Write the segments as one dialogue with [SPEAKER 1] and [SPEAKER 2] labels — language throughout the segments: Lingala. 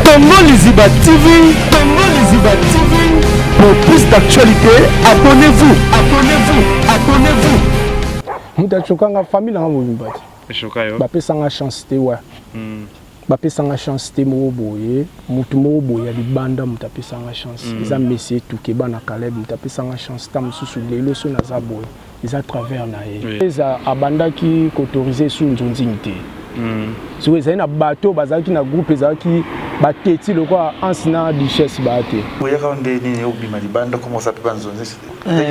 [SPEAKER 1] Congo Liziba TV, Congo Liziba TV. Pour plus d'actualité, abonnez-vous, abonnez-vous, abonnez-vous.
[SPEAKER 2] Mutachokanga famille na mobimba.
[SPEAKER 3] Chokayo.
[SPEAKER 2] Ba pesanga chance te wa. Ba pesanga chance te mo boye, mutu mo boye libanda mutapesanga chance. Eza Messi Tukeba na Caleb mutapesanga chance ta mususu lelo so na za boye. Eza travers na ye. Eza abandaki koautoriser sous nzonzingite. So eza na bateau bazaki na groupe ezaki bateti le quoi ancien duchesse baté.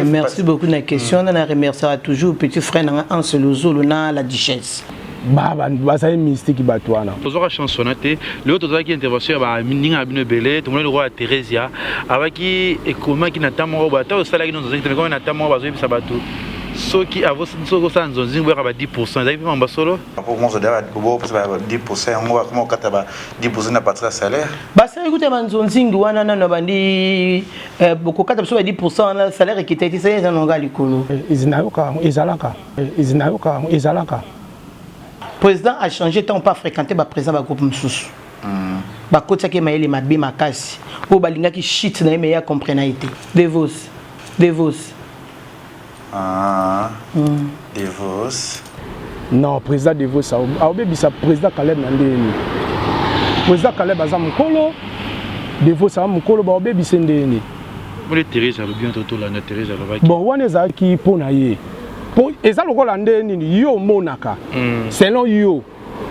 [SPEAKER 4] Merci beaucoup de la question. On a remercié toujours petit frère en Selozolo na la duchesse.
[SPEAKER 2] Baba bazali mystique batwana.
[SPEAKER 3] Tozora chansonnate, le tozora qui intervention ba mininga bino belé, tout le monde le roi Theresia avaki ekoma ki natamo ba ta osala ki nzo zeki mais natamo ba zo bisa batu. Soki avos soko sa nzonzi ngwe ba 10%, ezali pe mamba solo.
[SPEAKER 5] Pour moi ça doit être 10%, on va comment kataba 10% na patria salaire.
[SPEAKER 4] Ba ça écoute ba nzonzi ngwana na bandi beaucoup kata so ba 10% na salaire qui était c'est ça nonga likolo.
[SPEAKER 2] Izinayoka ezalaka.
[SPEAKER 4] Président a changé tant pas fréquenté ba président ba groupe msusu. Ba kotsa ke maele mabe makasi. Po balinga ki shit na meya comprenalité. Devos.
[SPEAKER 5] Ah. Devos.
[SPEAKER 2] Non, président Devos a obébisa président Caleb Nandeni. Président Caleb azam mukolo. Devos a mukolo ba obébisa ndeni.
[SPEAKER 3] Moi Thérèse a bien toto la Thérèse a
[SPEAKER 2] bon wana za ki pona ye. Po eza lokola ndeni yo monaka. Selon yo.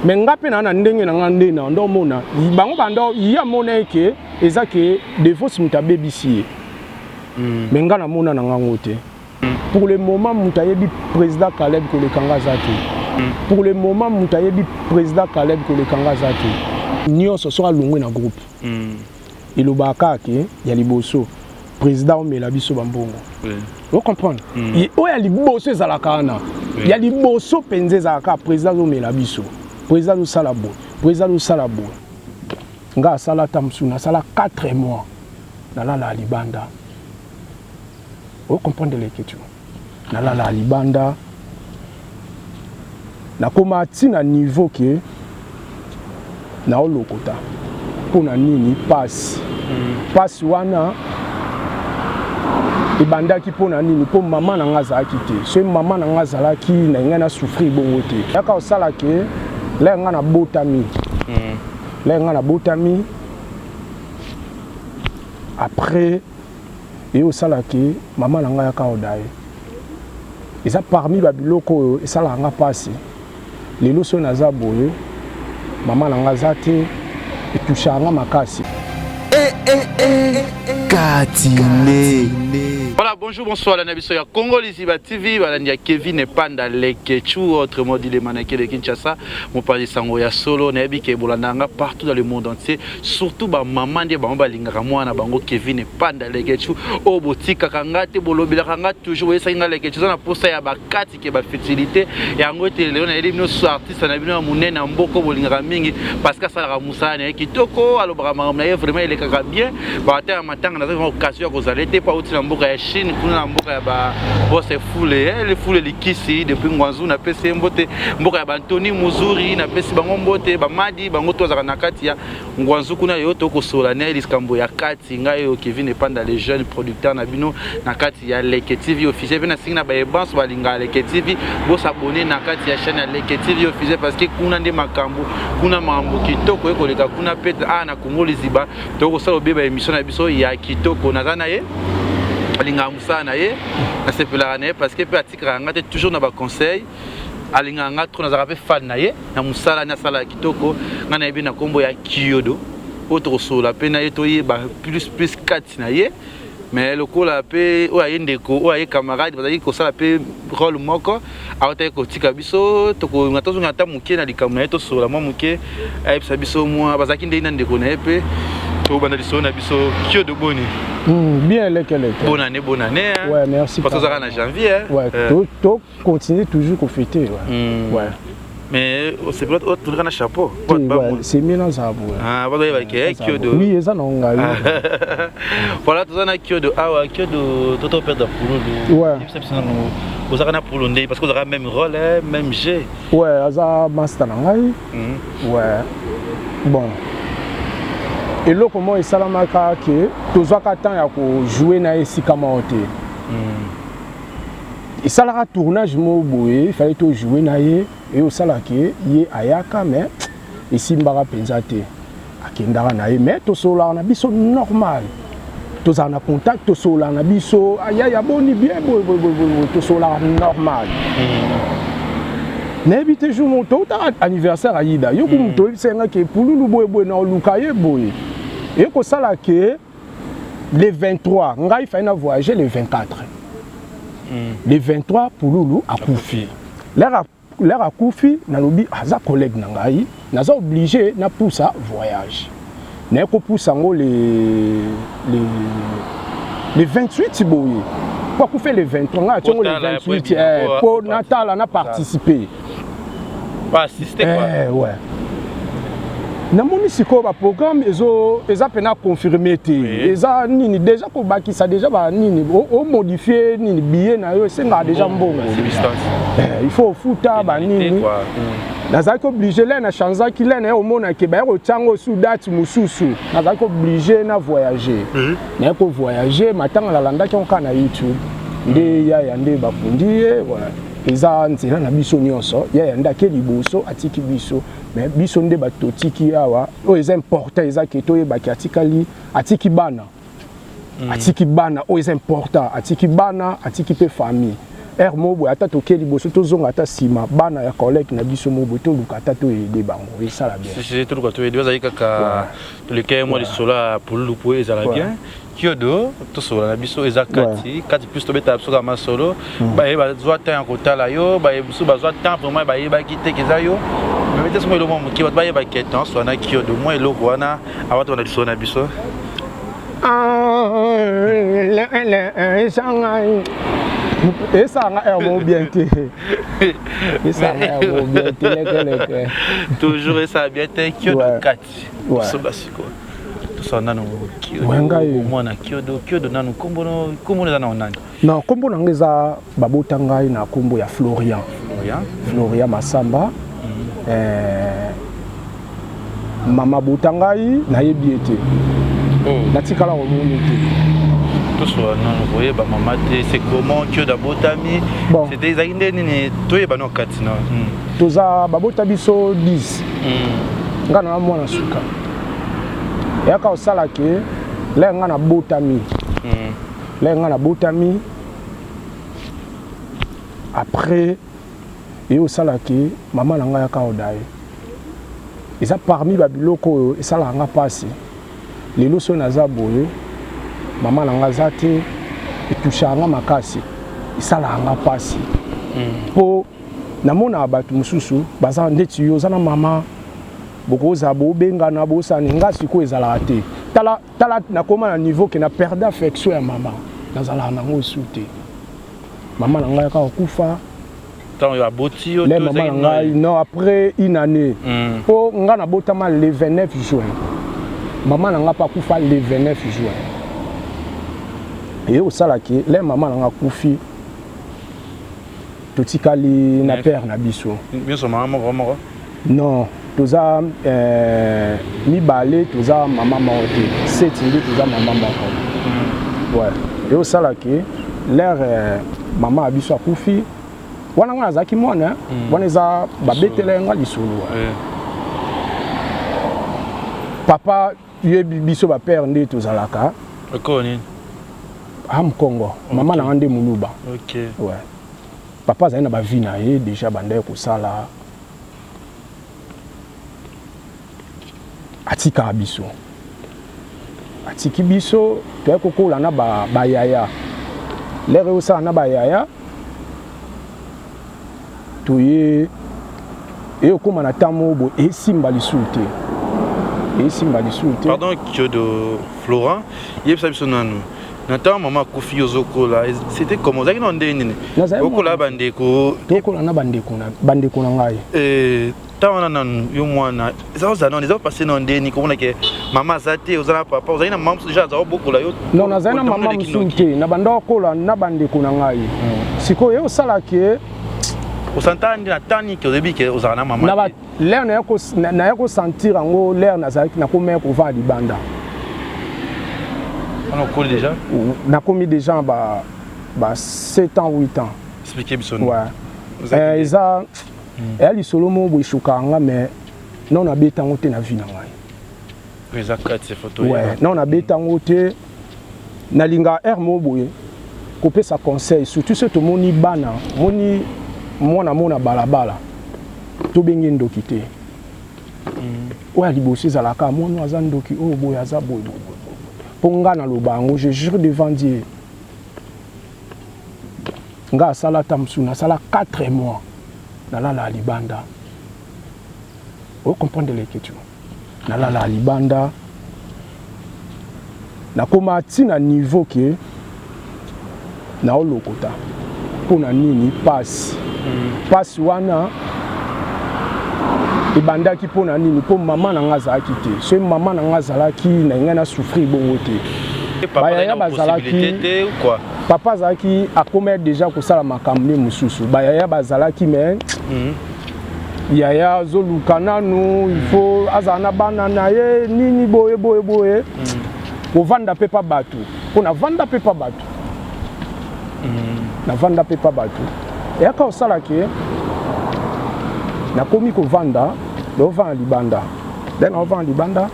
[SPEAKER 2] Mais ngape na ndenge na ngande na ndo mona. Bango bando ya mona ke eza ke Devos mutabebisi. Mais ngana mona na ngangote. Pour le moment, Moutayebi président Caleb Kolekanga Zati. Pour le moment, Moutayebi président Caleb Kolekanga Zati. Nyon ce soit longé dans groupe. Et le baka qui y a liboso président Melabiso Bambongo. Vous comprenez? Il y a liboso Zalakana. Il y a liboso Penze Zalaka président Melabiso. Président Salabo. Président Salabo. Nga sala tamsuna sala 4 mois dans la libanda. Vous comprenez les questions? La libanda na koma tina niveau que na olokota pona nini passe wana ibanda ki pona nini po mama na ngaza akite so mama na ngaza la ki na ngana souffrir bongo te yaka osala ke la ngana botami après et osala ke mama na ngaya ka odaye. Et ça parmi les biloko et ça la nga passé les loso naza boye maman la ngazate et toucha nga makasi
[SPEAKER 1] Katine.
[SPEAKER 3] Voilà, bonjour, bonsoir, la Nabiso ya Congo Liziba TV, voilà, il y a Kevin et Panda Lekechu, autrement dit les mannequins de Kinshasa, mon père de Sangoya Solo, Nabi Kebolandanga, partout dans le monde entier, surtout ba maman de Bamba Lingaramwana, Bango Kevin et Panda Lekechu, au boutique Kangate, Bolobila Kanga, toujours, et ça y a Lekechu, on a posé à Bakati qui est ma fertilité, et en gros, on a éliminé nos artistes, on a vu un mounen, un boko, Bolingaraming, parce que ça la Moussa, et Toko, alors Brahma, vraiment, il est bien, bah, à matin, on a une occasion que vous allez, pas au Tilamboka. Chine kuna mboka ya ba boss foule les foule likisi depuis ngwanzu na pese mbote mboka ya Bantoni Muzuri na pese bango mbote ba madi bango tozaka na kati ya ngwanzu kuna yoto ko solane liskambo ya kati ngayo Kevin Panda les jeunes producteurs na bino na kati ya Leke TV officiel na singna ba ebans ba linga Leke TV bo s'abonner na kati ya chaîne ya Leke TV officiel parce que kuna nde makambo kuna mambo kitoko eko leka kuna pete na Congo Liziba toko sala beba émission na biso ya kitoko nazana ye alinga musana ye na sepela na parce que peut atikra ngate toujours na ba conseil alinga ngate na zaka pe fan na ye na musala na sala kitoko ngana yebi na kombo ya Kyodo autre sola pe na ye to ye ba plus 4 na ye mais le kola pe o ayendeko o ay camarade bazaki ko sala pe rôle moko awata ko tika biso to ko ngata zo ngata muke na likamna ye to sola mo muke ay biso mo bazaki ndena ndeko na ye pe to bana liso na biso Kyodo boni.
[SPEAKER 2] Bien les.
[SPEAKER 3] Bonne année. Hein?
[SPEAKER 2] Ouais, merci.
[SPEAKER 3] Parce que ça en janvier. Hein?
[SPEAKER 2] Ouais, tout continue toujours qu'on fêter. Ouais.
[SPEAKER 3] Mais c'est peut-être autre grand chapeau.
[SPEAKER 2] Ouais, c'est Milan Zabou.
[SPEAKER 3] Ah, voilà, avec Kyodo.
[SPEAKER 2] Oui, ça non.
[SPEAKER 3] Voilà, tout ça na Kyodo. Ah ouais, Kyodo, tout au père de Poulo. Ouais. Vous avez un Poulo parce que vous avez même rôle, même G.
[SPEAKER 2] Ouais, ça master nangai. Ouais. Bon. eloko mo esalamaka ke tozwaka temps ya kojouer na esika moko te esalaka tournage mo boye fallait tojouer na ye e osalaka ye ayaka mais esimbaka mpenza te akendaka na ye mais tosolaka na biso normal tozala na contact tosolaka na biso ya boni bien boye tosolaka normal nayebi te jour moto otaka anniversaire ayida yo ku moto oyebisenga ke pululu boye na oluka ye boye et que ça là que le 23 ngai faina voyager le 24 le 23 pour Loulou à Koufi l'air à Koufi na lobi aza collègue na ngai naza obligé na poussa voyage na ko poussa ngo le 28 boye pour Koufi le 23 nga tongo le 28 pour Natal na participer
[SPEAKER 3] pas assister quoi
[SPEAKER 2] ouais namoni siko ba programme eza pena confirmer te eza nini déjà ko bakisa déjà ba nini o modifier nini billet na yo senga déjà mbongo il faut futa ba nini nazaki obligé là na chanza ki là na omona ke ba ko tsango sous date mususu nazaki obligé na voyager na ko voyager matanga la landa ki on kana YouTube nde ya nde bafundi voilà eza nzela na biso nyonso ya ndake liboso atiki biso mais biso nde batotiki awa o eza important eza ke toyebaki atiki bana o eza important atiki bana atiki pe famille mobo ata tokeli liboso tozonga ata sima bana ya collègue na biso mobo toluka ata toyede bango esala bien
[SPEAKER 3] si toluka toyede bazali kaka toleka moi lisola pululu po ezala bien kiodo tosola na biso ezakati kati plus tobeta biso kama solo baye bazwa temps ya kotala yo baye biso bazwa temps vraiment baye bakite keza yo mais te somo eloko moki baye baketan so na kiodo moi eloko wana awato na lisola na biso
[SPEAKER 2] esa nga mo bien te esa nga mo bien te leke
[SPEAKER 3] toujours esa bien te kiodo kati so basiko sana no mwana kiodo nanu kombo na nani
[SPEAKER 2] non kombo na ngeza babota ngai na kombo ya Florian Masamba mama bota ngai na yebiete natikala omoni te
[SPEAKER 3] tout soit non voyez ba maman c'est comment kiodo botami c'était ezakinde nini toyeba no kati na
[SPEAKER 2] toza babota biso 10 ngana na mwana suka yaka osala ke lenga na botami après et osala ke mama na nga yaka odaye eza parmi babiloko esala nga pasi lelo so naza boye mama na nga za te etusha nga makasi esala nga pasi po namona bato mosusu baza ndeti yo oza na mama bokoza bobengana bosani nga siko ezalaka te tala nakoma na niveau ke na perde affection ya mama nazalaka nango su te mama na ngai yaka okufa le mama na ngai non après une année po nga nabotama le 29 juin mama na nga pa kufa le 29 juin e osalaki le mama na nga kufi totikali na père na biso non toza mibale toza mama moko te seti nde toza mama moko ouais et osalaki l'air mama abiso akufi wana nga nazalaki mwana wana eza babetela nga lisolo papa yebi biso bapère nde tozalaka Kongo mama na nga nde moluba ouais papa azali na bavi na ye déjà bandaye kosala atika biso atiki biso toye kokola na bayaya lere osala na bayaya toye ekoma na tamo bo esimba lisu te
[SPEAKER 3] pardon kiodo Florent yebisa biso nanu nata mama kufi yozokola c'était comment zaki no ndeni okola bandeko
[SPEAKER 2] tokola na bandeko na ngai
[SPEAKER 3] tawana nanu yo mwana za non eza passé non ndeni komona ke mama zate ozala papa ozali na mama déjà za bokola yo
[SPEAKER 2] non nazali na mama msunte na bandokola na bandeko na ngai siko yo sala ke
[SPEAKER 3] osantandi na tani ke ozebi ke ozala na mama
[SPEAKER 2] na l'air na yako sentir ngo l'air nazali na komeka ko va libanda
[SPEAKER 3] On a connu déjà?
[SPEAKER 2] On a commis déjà 7 ans, 8 ans.
[SPEAKER 3] Expliquez bien.
[SPEAKER 2] Ouais. Eza, elle est solo mo bo shukanga mais non a beta ngote na vie na ngai.
[SPEAKER 3] Eza 4 ces photos.
[SPEAKER 2] Ouais, non a beta ngote na linga air mo boye. Kopé sa conseil surtout ce to moni bana, moni mona balabala. To bengi ndoki te. Ouais libosi za la ka mona aza ndoki o boye aza boye. Ponga na lobango, je jure devant Dieu. Nga sala tamsuna sala 4 mois na la libanda. Vous comprenez l'écriture. Na la libanda. Na koma tina niveau que na olokota. Pona nini passe. Passe wana ibanda ki pona nini po mama na ngaza kité. Ce mama na ngaza ki na ngana souffrir bongo te.
[SPEAKER 3] Papa a une possibilité ou quoi?
[SPEAKER 2] Papa Zaki a commis déjà pour ça la makamne mususu. Yaya bazalaki mais yaya zolukana no il faut azana banana ye nini boye. Pour vendre pepa batu. On a vendre pepa batu. Na vendre pepa batu. Et quand ça là que na komi ko vanda, do vend libanda. Den on vend libanda.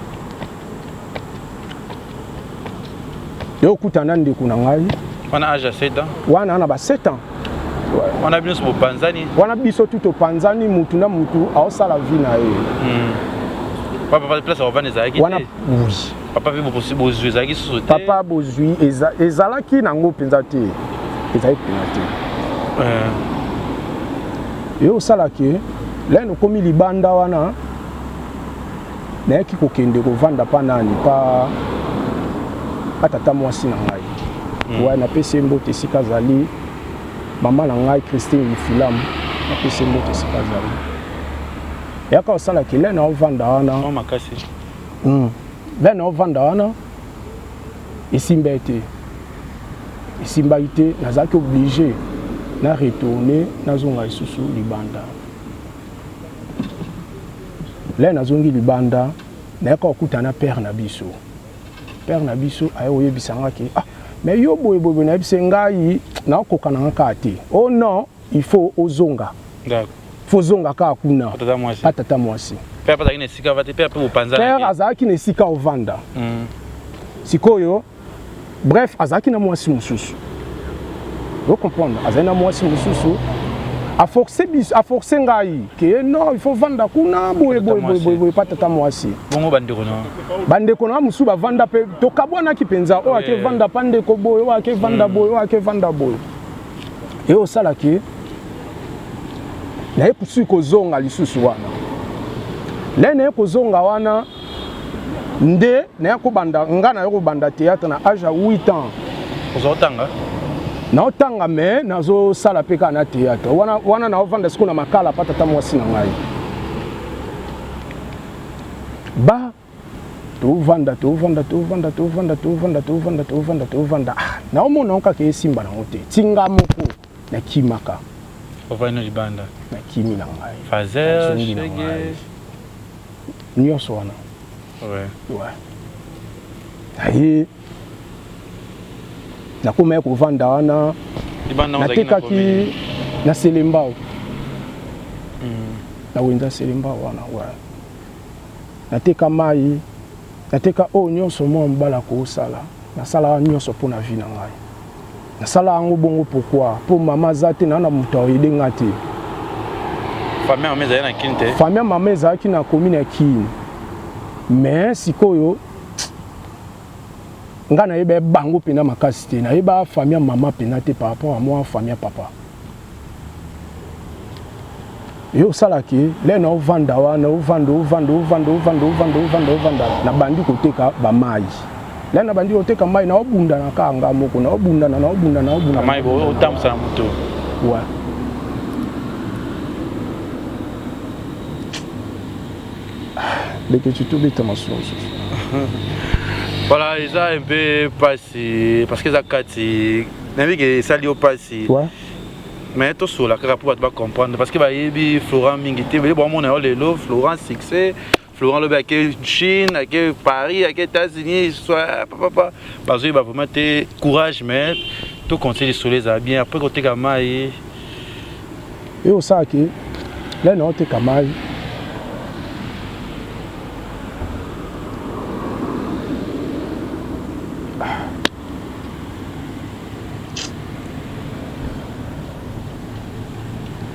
[SPEAKER 2] Yo kutana ndeko na ngai.
[SPEAKER 3] On a âge à 7 ans.
[SPEAKER 2] Wana na ba 7 ans.
[SPEAKER 3] On a bien sur Panzani.
[SPEAKER 2] Wana biso tout au Panzani mutu na mutu a osala vie na ye.
[SPEAKER 3] Papa de place on va les aïe.
[SPEAKER 2] Wana oui.
[SPEAKER 3] Papa veut possible aux yeux aïe sur terre.
[SPEAKER 2] Papa bozui ezalaki nango penza te. Ezali penza te. Yo osala ke là no komi libanda wana na ki kokende ko vanda pa nani pa tata mwasi na ngai. Ouais, na pesi mbote sika zali maman na ngai Christine Filam na pesi mbote sika zali yaka osala ki lena ovanda wana
[SPEAKER 3] on makasi
[SPEAKER 2] lena ovanda wana isimba ete nazaki obligé na retourner na zonga isusu libanda lena zongi libanda na yaka okutana père na biso ayo oyebisanga ki mais yo boy na bise ngai na okokana ngaka te. Oh non, il faut ozonga.
[SPEAKER 3] D'accord.
[SPEAKER 2] Faut zonga ka kuna. Tata mwasi.
[SPEAKER 3] Père pas na sika va te père pour panza.
[SPEAKER 2] Père azaki na sika ovanda. Sikoyo. Bref, azaki na mwasi mususu. Vous comprenez? Azaki na mwasi mususu. A forcer ngai que non, il faut vendre kuna boy pas tata mwasi.
[SPEAKER 3] Bongo bandeko na.
[SPEAKER 2] Bandeko na musu ba vanda pe to kabwana ki penza o ake vanda pandeko boy o ake vanda boy. Et au sala ki na ekusu ko zonga lisusu wana. Lene ko zonga wana nde na yako banda ngana yako banda théâtre na âge à 8 ans.
[SPEAKER 3] Ozotanga.
[SPEAKER 2] Na otanga me nazo sala peka na théâtre wana na ovanda siku na makala patata mwasi na ngai ba to vanda na omona onka ke simba na ngote tinga moko na kimaka
[SPEAKER 3] ovana libanda
[SPEAKER 2] na kimi na ngai
[SPEAKER 3] fazer chege
[SPEAKER 2] nyonso wana ouais ayi na kuma ko vanda wana na tekaki na selembao na wenda selembao wana wa na teka mai na teka o nyonso mo mbala ko sala na sala nyonso pona vie na ngai na sala ngo bongo pourquoi pour mama zate na muto yede ngati
[SPEAKER 3] famille mama na kinte
[SPEAKER 2] famille mama zaki na commune kini mais sikoyo nga na yeba bango pena makasi te na yeba famille mama pena te par rapport à moi famille papa yo salaki le na ovanda wana ovanda na bandi koteka ba mai le na bandi koteka mai na obunda na kanga moko na obunda
[SPEAKER 3] mai bo otamsa na moto
[SPEAKER 2] ouais dès que tu t'oublies ta maçon.
[SPEAKER 3] Voilà, ils ont un peu passé parce que ça kati n'avait que ça lui au passé.
[SPEAKER 2] Ouais.
[SPEAKER 3] Mais tout sur la carte pour pas comprendre parce que bah il Florent Mingité mais bon on a le Florent succès Florent Lobe à Chine, à Paris, à États-Unis, soit papa. Parce que vraiment t'es courage mais tout conseil de soleil ça bien après côté Kamaï.
[SPEAKER 2] Et au saké, là non t'es Kamaï.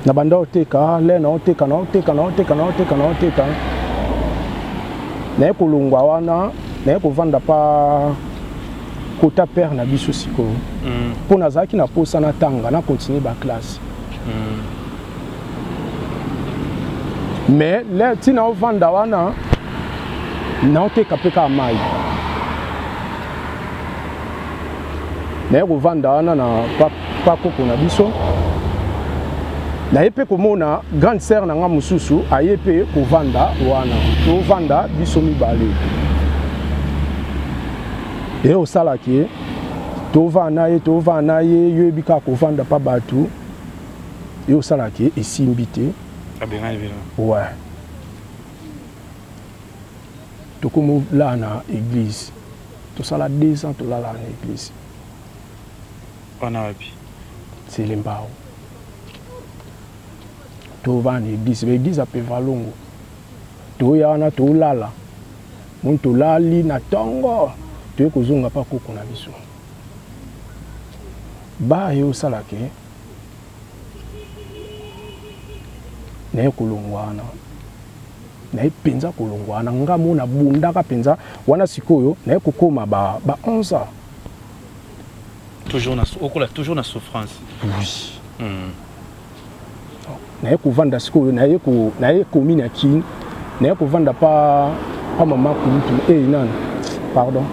[SPEAKER 2] Na banda oteka le na oteka na kulungwa wana na kovanda pa kota père na biso siko pona zaki na posa na tanga na continuer ba classe mais le tina ovanda wana na oteka peka mai na kovanda wana na pa koko na biso na yepe komona grande sœur na nga mususu ayepe kovanda wana to vanda biso mibale e osalaki to vana ye yebika kovanda pa batu e osalaki esimbite
[SPEAKER 3] abenga vile
[SPEAKER 2] ouais to komo la na église to sala 2 ans to la na église
[SPEAKER 3] on a wapi
[SPEAKER 2] c'est lembao to va na église ape valongo to yana to lala muntu lali na tongo to kozonga pa koko na biso ba yo salake na kolongwana na penza kolongwana ngamo na bunda ka penza wana sikoyo na kokoma ba 11 ans
[SPEAKER 3] toujours na souffrance
[SPEAKER 2] oui na kovanda sikoyo na komi na kin na kovanda pa mama kulutu nani pardon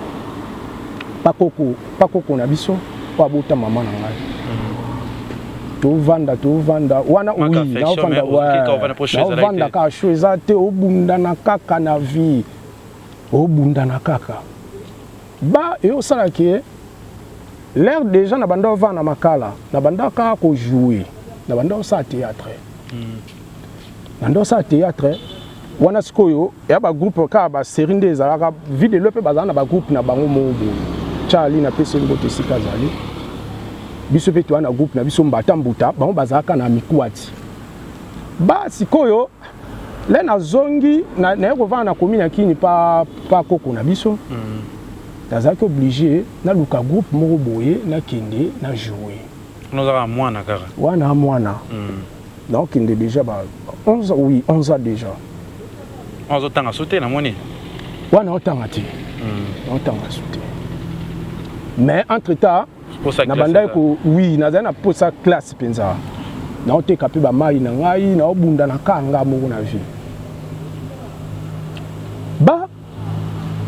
[SPEAKER 2] pa koko na biso pa bota mama na ngai tovanda wana oui na vanda ka choisa te obunda na kaka na vie obunda na kaka ba e osala ke l'air déjà na banda vanda makala na banda ka ko jouer na banda sa théâtre nando sa théâtre wana sikoyo ya ba groupe ka ba série ndeza ka video lepe bazana ba groupe na bango mobo Charlie na pese ngote sika zali biso pe to na groupe na biso mbata mbuta bango bazaka na mikuati ba sikoyo le na zongi na ko vana komi na kini pa koko na biso tazaki obligé na luka groupe moko boye na kende na jouer
[SPEAKER 3] nozaka mwana kaka
[SPEAKER 2] wana mwana donc il est déjà 11 ans déjà.
[SPEAKER 3] 11 ans à sauter la monnaie.
[SPEAKER 2] Ouais, non, tant à sauter. Mais entre temps, na banda ko oui, na zana pour sa classe penza. Na ote kapi ba mai na ngai na obunda na kanga mo na vie. Ba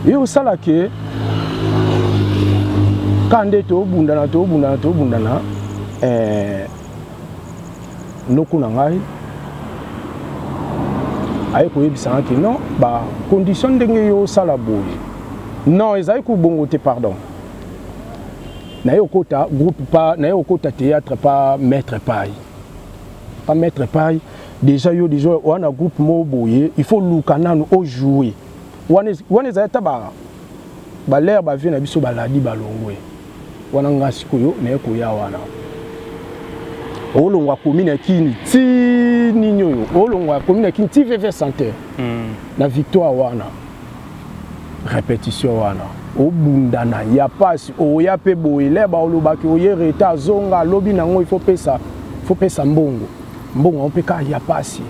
[SPEAKER 2] yo sala ke kande to obunda na noko na ngai aye koyebisanga ke non ba condition ndenge yo sala boye non ezali kubongo te pardon na ye okota groupe pa na ye okota théâtre pa maître paille déjà wana groupe mo boye il faut luka nanu o jouer wana ezali ta ba l'air ba vie na biso baladi balongwe wana ngasi koyo na ye koya wana olongwa komina kini ti ninyoyo olongwa komina kini ti veve santé na victoire wana répétition wana obundana ya pasi oya pe boile ba olobaki oye reta zonga lobi nango il faut pesa mbongo on peut ka ya pasi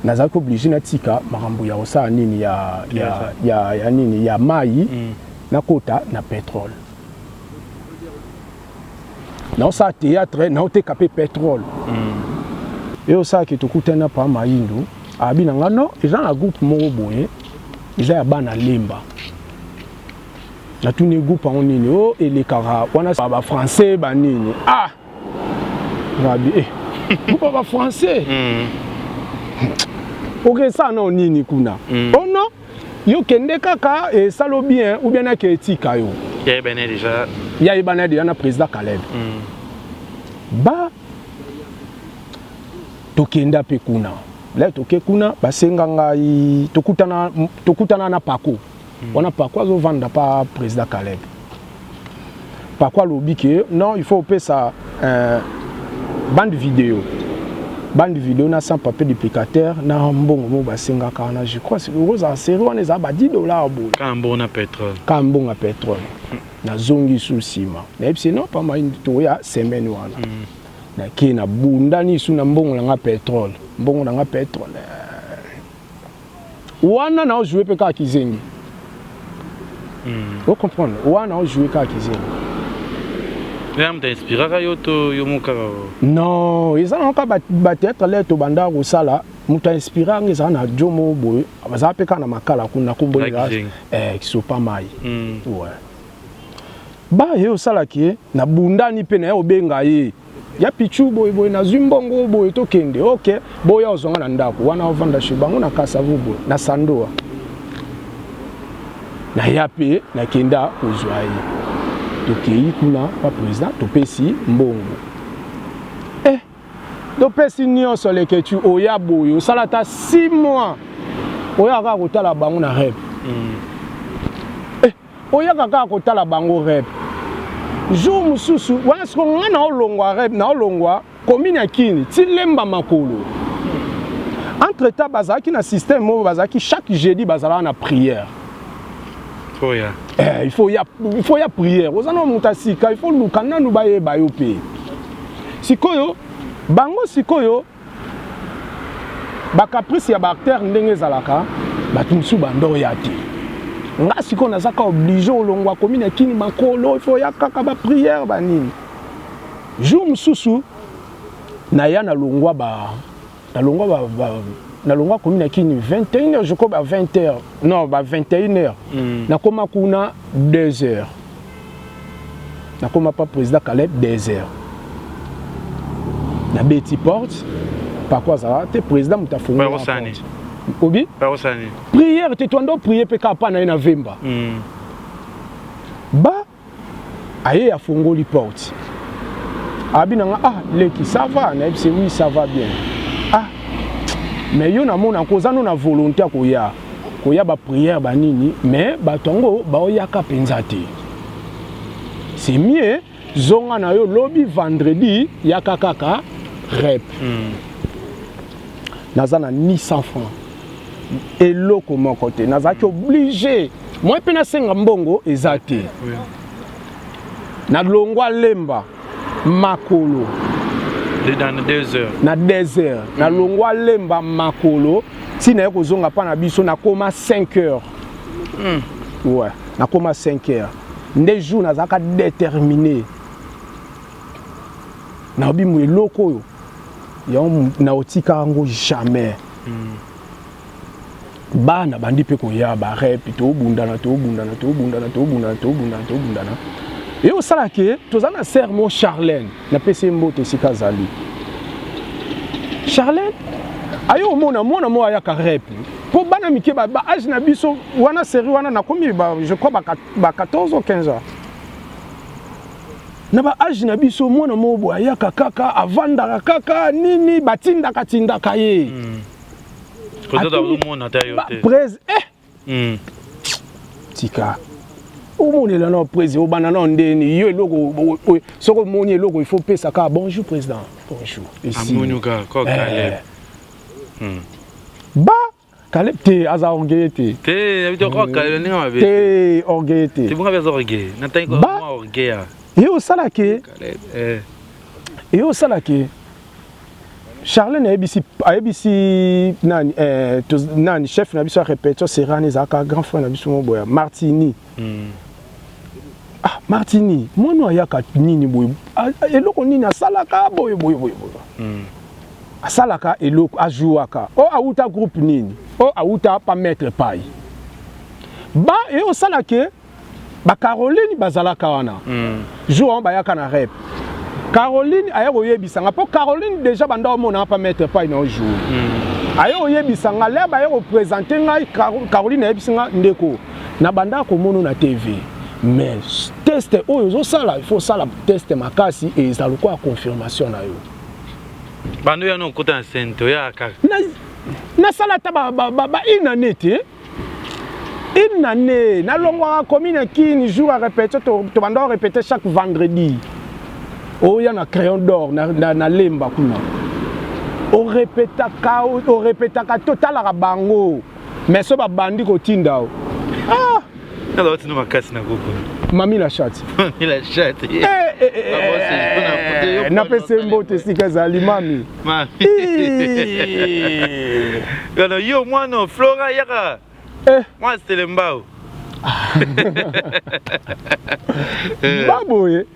[SPEAKER 2] nazaki obligé na tika makambo ya osala nini ya nini ya mai na kota na pétrole na sa théâtre na ote kapé pétrole et au ça qui te coûte na pa maindu abina ngano eza na groupe moko boye eza ya bana lemba na tuni groupe en nini o elekara wana ba français ba nini rabi groupe ba français ok ça non nini kuna oh non yo kende kaka et salo bien ou bien na ke etika yo ya ibana déjà na président Caleb ba tokenda pe kuna là toke kuna basenga ngai tokutana na Paco on Paco azo vendre pas président Caleb Paco lobi que non il faut payer ça bande vidéo na sans papier duplicateur na mbongo mo basenga kana je crois c'est rose en série on les a ba $10 bo
[SPEAKER 3] quand bon na pétrole
[SPEAKER 2] na zongi susima na c'est non pas mal to ya semaine wana na kina bunda ni su na mbongo na pétrole wana na jouer pe ka kizengi vous comprenez wana na jouer ka kizengi
[SPEAKER 3] même t'inspirera yo to yo muka
[SPEAKER 2] non ils ont encore peut-être là to banda ko sala muta inspirant ils ont na jomo boy baza pe kana makala kuna kumbo ya qui sont pas mal ouais ba yo sala ki na bunda ni pe na yo benga ye ya pichu boy na zumbongo boy to kende OK boy ya ozonga na ndako wana ovanda shibango na kasavu boy na sandoa na yape na kenda kozwai tokei kuna pa président topesi mbongo topesi nyonso leketu oya boyo osala ta 6 mois oya kaka kotala bango na rep oya kaka kotala bango rep jour mosusu wana siko nga na olongwa rep na olongwa commune ya Kini ti lemba makolo entre temps bazalaki na système mo bazalaki chaque jeudi bazala na prière il faut y a prière ozana mutasika il faut lukana nu baye bayope sikoyo bango sikoyo ba caprice ya ba acteur ndenge zalaka batumsu bando yati nga siko nazaka obligé olongwa commune ya Kini makolo il faut ya kaka ba prière banini jour mususu na ya na longwa na longwa commune ya Kini 21h je crois 20h non 21h na koma kuna 2h na koma pas président Caleb 2h na beti porte par quoi ça te président mutafunga obi prière te tondo prier pe kapa na vemba ba aye ya fungoli porte abinanga leki ça va na c'est oui ça va bien mais yo na mona kozano na volonté koya ba prière banini mais batongo ba oyaka penza te c'est mieux zonga na yo lobby vendredi yaka kaka rep nazana ni 100 francs et loko mon côté nazaki obligé moi pe na senga mbongo ezate na longwa lemba makolo
[SPEAKER 3] dans 2 heures
[SPEAKER 2] na 2 heures na longwa lemba makolo si na ko zonga pa na biso na koma 5 heures ouais na koma 5 heures ndé jour nazaka déterminé na obi mu eloko yo na otika ngo jamais bana bandi pe ko ya ba rep to bundana et au salake tozana sermo Charlène na pese mbote sikazali Charlène ayo mona mo ayaka rep po bana mike ba âge na biso wana série wana na komi je crois ba 14 ou 15 ans na ba âge na biso mona mo bo ayaka kaka avandaka kaka nini batindaka ye
[SPEAKER 3] peut-être au monde na tayo te
[SPEAKER 2] presse tika omonela na président banana ndeni yo eloko soko moni eloko il faut pesa ka bonjour président bonjour ici
[SPEAKER 3] amunuka ko Caleb
[SPEAKER 2] ba Caleb te aza orgueillé
[SPEAKER 3] te habito ko Caleb ninga mabe
[SPEAKER 2] te orgueillé te
[SPEAKER 3] bunga bezo orgueillé na tango mo orgueillé
[SPEAKER 2] yo salake yo salake Charlène ABC nani chef na biso répétition Serani zaka grand frère na biso mo boya Martini Martini mono ayaka nini boy eloko nini asalaka boy asalaka eloko ajuaka o auta groupe nini o auta pa mettre pai ba e o salake ba Caroline bazalaka wana jour ba yaka na rep Caroline aya oyebisanga po Caroline déjà banda omona pa mettre pai na jour aya oyebisanga le ba ya représenter ngai Caroline ayebisanga ndeko na banda ko mono na TV mais test oyo zo sala il faut sala test makasi et ça le quoi confirmation na yo
[SPEAKER 3] Bando ya no kota na sento ya kaka.
[SPEAKER 2] Na salata ba inanete. Une na longwa commune qui jour à répéter to bando répéter chaque vendredi. Oh ya na crayon d'or na lemba kuna. O répétaka total à bango. Mais so ba bandi ko tinda. Ah.
[SPEAKER 3] Alors tu nous makasi na koko.
[SPEAKER 2] Mami la chatte.
[SPEAKER 3] Mami la chatte.
[SPEAKER 2] Na pese mbote sikazali mami.
[SPEAKER 3] Mami. Kana yo mwana Flora yaka. Moi c'est le mbao.
[SPEAKER 2] Baboye.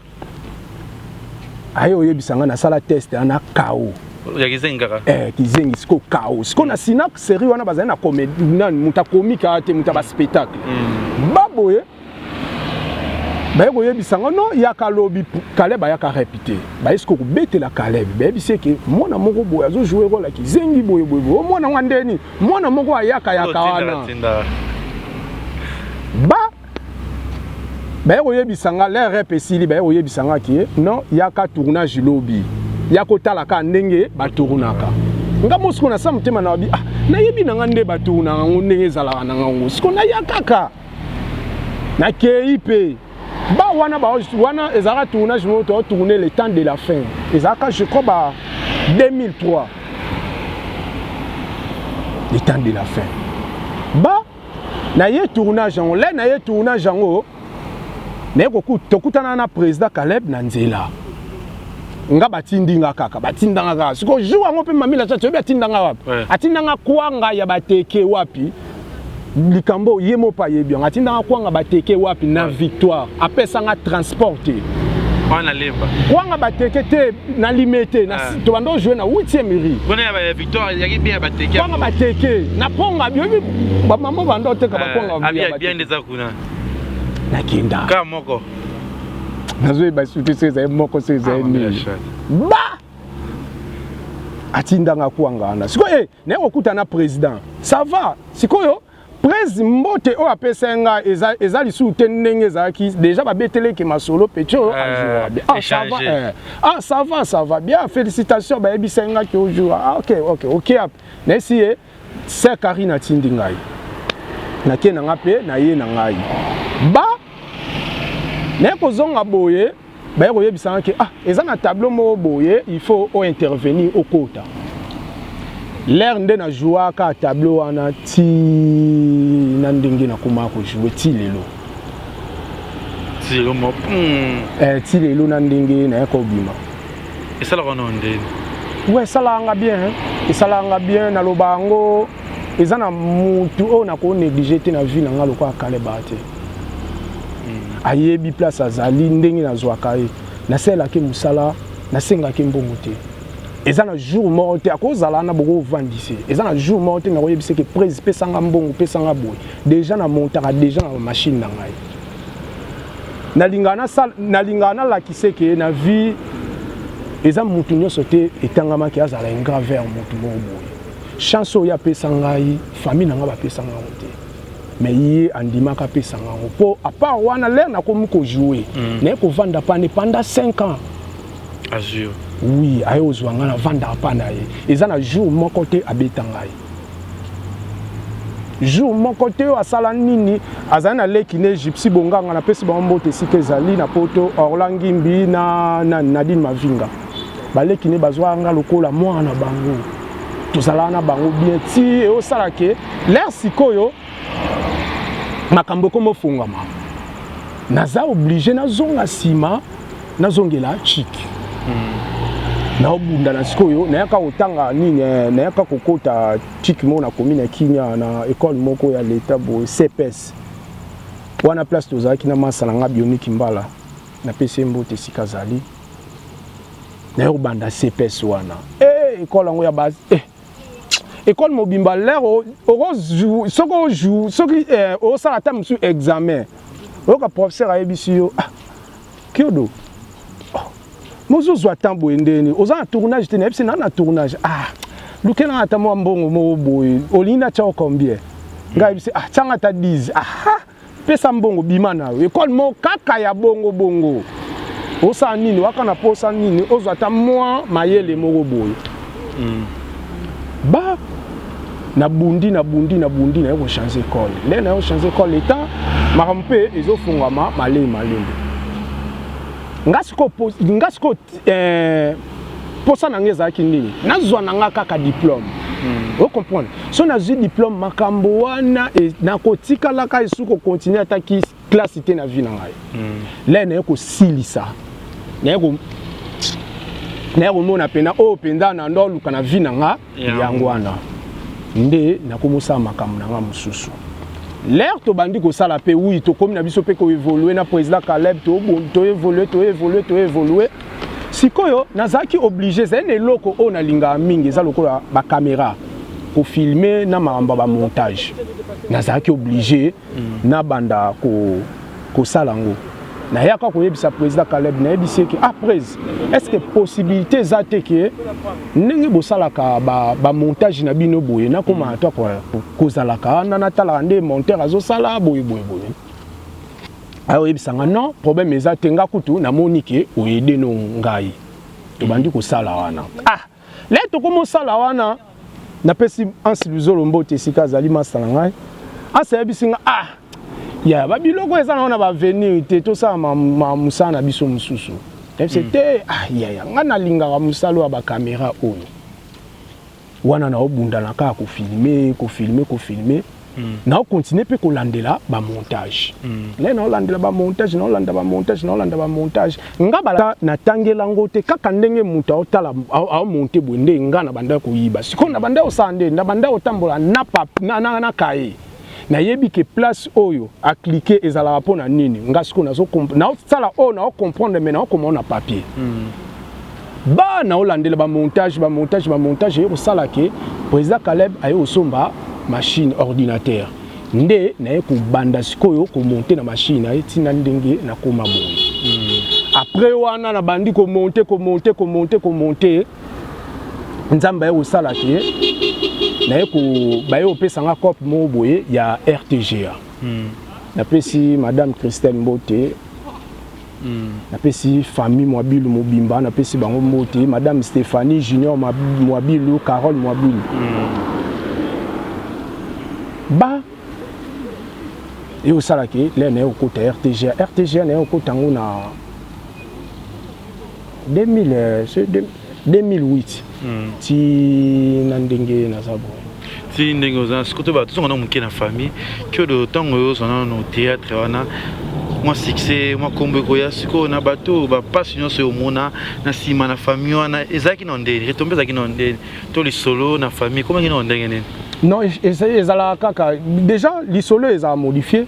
[SPEAKER 2] Ayo yebisanga na sala test ana KO.
[SPEAKER 3] Ya kizenga.
[SPEAKER 2] Kizengi siko KO. Siko na sinap série wana bazana na comédie nan muta comique ate muta ba spectacle. Baboye. Ba yebisanga no yaka lobi Caleb yaka répéter. Ba isko ko betela Caleb. Ba yebiseke mwana moko boya zo jouer rôle kizengi boye. Mwana ngandeni. Mwana moko ayaka wana. Ba yebisanga les repesili ba yebisanga ki non yaka tournage lobi. Yako talaka ndenge ba tournaka. Nga mosiko na samtema na bi na yebi na ngande ba tournanga ndenge zala na ngango. Siko na yakaka. Na KIP. Ba wana ezaka tournage moto tourner le temps de la fin. Ezaka je crois 2003. Le temps de la fin. Ba na ye tournage en là na ye tournage en haut. Na ko tokutana na président Caleb na nzela. Nga batindinga kaka batindanga kaka. Siko jour ngo pe mami la chatte batindanga wapi? Atindanga kwanga ya bateke wapi? Likambo yemo pa yebi atindanga kwanga bateke wapi na victoire apesanga transporter.
[SPEAKER 3] Wana lemba.
[SPEAKER 2] Kwanga bateke te na limité na to bando jouer na 8e rue.
[SPEAKER 3] Kona ya victoire yaki bien bateke.
[SPEAKER 2] Kwanga bateke na ponga bibi ba mama bando te ka ba kwanga
[SPEAKER 3] bien bien des akuna.
[SPEAKER 2] Na kinda.
[SPEAKER 3] Ka moko.
[SPEAKER 2] Nazo ba suti seza moko seza ni. Ba atindanga kwanga na. Siko na okuta na président. Ça va. Siko yo Prezi mbote o apesenga ezali soute ndenge zaki déjà ba betele ke masolo pecho ça va bien félicitations ba ebisenga ki ojura OK na si c'est Karina tindingai na ke na ngape na ye na ngai ba na ko zonga boye ba ko yebisanga ke ezana tableau mo boye il faut intervenir au kota. L'air nde na joua ka tableau wana ti na ndenge na kuma ko jouer ti lelo.
[SPEAKER 3] Ti lelo mo.
[SPEAKER 2] Ti lelo na ndenge na ko bima.
[SPEAKER 3] Et ça la rend ndenge.
[SPEAKER 2] Ouais, ça la nga bien, Et ça la nga bien na lobango. Ezana mutu o na ko négliger te na vie na nga lokwa Kaleba te. Ayebi place azali ndenge na zwaka ye. Na sela ke musala, na senga ke mbongo te. Ezana jour morte à cause ala na boko vandise. Ezana jour morte na koyebise ke presse pesanga mbongo pesanga boy. Déjà na montaka déjà na machine na ngai. Na lingana la kiseke na vie eza mutu nyoso te etangama ki azala ingraveur mutu mo boy. Chanson ya pesanga yi famille na nga ba pesanga te. Mais yi andimaka pesanga po à part wana l'air na ko muko jouer. Na ko vanda pendant 5 ans.
[SPEAKER 3] Azur.
[SPEAKER 2] Oui, ayo zwanga na vanda apana ye. Eza na jour mon côté abetanga ye. Jour mon côté asala nini azana leki ne gypsy bonganga na pesi ba mbote sike zali na poto Orlangi mbi na Nadine Mavinga. Ba leki ne bazwanga lokola mwana bango. Tozala na bango bien ti e osala ke l'air sikoyo makambo ko mofungama. Naza obligé na zonga sima na zongela chiki. Na obunda na sikoyo na yaka otanga nini na yaka kokota chiki mo na commune Kinya na école moko ya l'état bo CPS wana place tozaki na masala nga bionique mbala na PC mbote sikazali na obanda CPS wana école ngo ya base école mobimba lero orozu soko jour soki o sala ta musu examen o ka professeur ayebisi yo kiodo mozuzu atambo endeni oza tournage tene epsi na tournage lukena ata mo mbongo mo boy olina cha combien nga epsi changa ta 10 pesa mbongo bima na école mo kaka ya bongo osa nini waka na posa nini ozwa ta moi mayele mo boy Ba na bundi na yo changer école. Là na yo changer école l'état marampe ezo fungama malembe. Ngasiko posa na ngeza kinini. Nazwa nanga kaka diplôme. Vous comprenez? So na zwi diplôme makambo wana na kotika la ka isuko continuer ataki classe ité na vie na ngai. Là na ko silisa. Na ko mona pena o penda na ndo luka na vie na nga yango wana. Nde na komosa makambo na nga mususu. L'air to bandi ko sala pe oui to komi na biso pe ko évoluer na président Caleb to évoluer. Sikoyo nazaki obligé c'est un loko on a linga mingi za lokola ba caméra pour filmer na mamba ba montage. Nazaki obligé na banda ko salango. Na yaka ko yebisa président Caleb na yebisi ki après est-ce que possibilité za te ke ndenge bo salaka ba montage na bino boye na koma to ko zalaka na tala nde monteur azo sala boye. Ayo yebisanga non problème eza tenga kutu na monike oyede no ngai to bandi ko sala wana le to komo sala wana na pesi ansiluzolo mbote sika zali masala ngai asa yebisinga ya ba biloko eza na ba venir te to sa musana biso mususu c'était ya ngana linga musalo ba caméra oyo wana na obunda na ka ko filmer na on continue pe ko landela ba montage là na landela ba montage nga bala na tangela ngote kaka ndenge muta otala a monter bonde nga na banda ko yiba siko na banda osande na banda otambola na kai na yebi ke place oyo a cliquer ezala pona nini nga siko na zo na sala o na comprendre mais na comment on a papier ba na olandela ba montage ko sala ke président Caleb ayo osomba machine ordinateur nde na ko banda sikoyo ko monter na machine ayi tina ndenge na koma boye après wana na bandi ko monter nzamba yo sala ke na ko bayo pesa nga cop mo boye ya RTGA na pesi madame Christelle Mbote na pesi famille Mwabilu Mobimba na pesi bango Mbote madame Stéphanie Junior Mwabilu Carole Mwabilu ba yo sala ke le na ko ta RTGA na ko tango na 2008 ti nandenge na sabo
[SPEAKER 3] ti ndenge oza sikoto ba to ngona muke na famille que de tango yo sona no théâtre wana moi succès moi kombe ko ya siko na bato ba passion se omona na sima na famille wana ezaki no ndenge retombe ezaki no ndenge to li solo na famille comment ngino ndenge nene.
[SPEAKER 2] Non, ezala kaka déjà l'isolo ezala modifié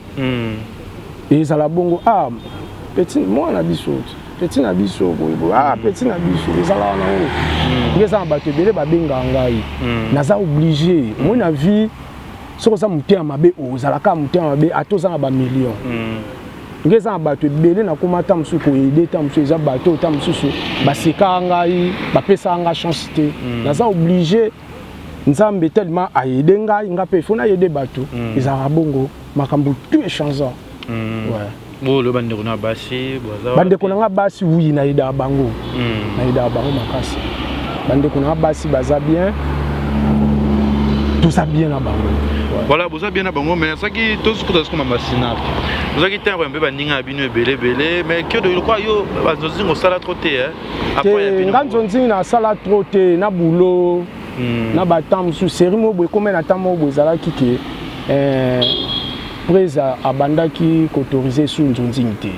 [SPEAKER 2] ezala bongo petit moi na biso petit na biso boy petit na biso ezala na o ngeza bato bele ba benga ngai naza obligé moi na vie soko sa muté mabe ozala ka muté mabe atoza na ba million ngeza bato bele na komata musu ko aider ta musu eza bato ta musu ba seka ngai ba pesa nga chance te naza obligé nzambe tellement aider ngai ngape fona aider bato ezala bongo makambo tout est changeant ouais.
[SPEAKER 3] Bon, le bande na basi,
[SPEAKER 2] bande kuna basi oui na ida bango. Na ida bango makasi. Bande kuna basi baza bien. Tout ça bien na bango.
[SPEAKER 3] Voilà, vous avez bien na bango mais ça qui tout ce que comme masina. Vous avez été un peu baninga bino belé mais que de quoi yo bazonzi ngo sala troté
[SPEAKER 2] après nganzonzi na sala troté na boulot. Na batam sous série mo boy comme na tamo bozala kike prise à banda qui autorisé sur nzonzingité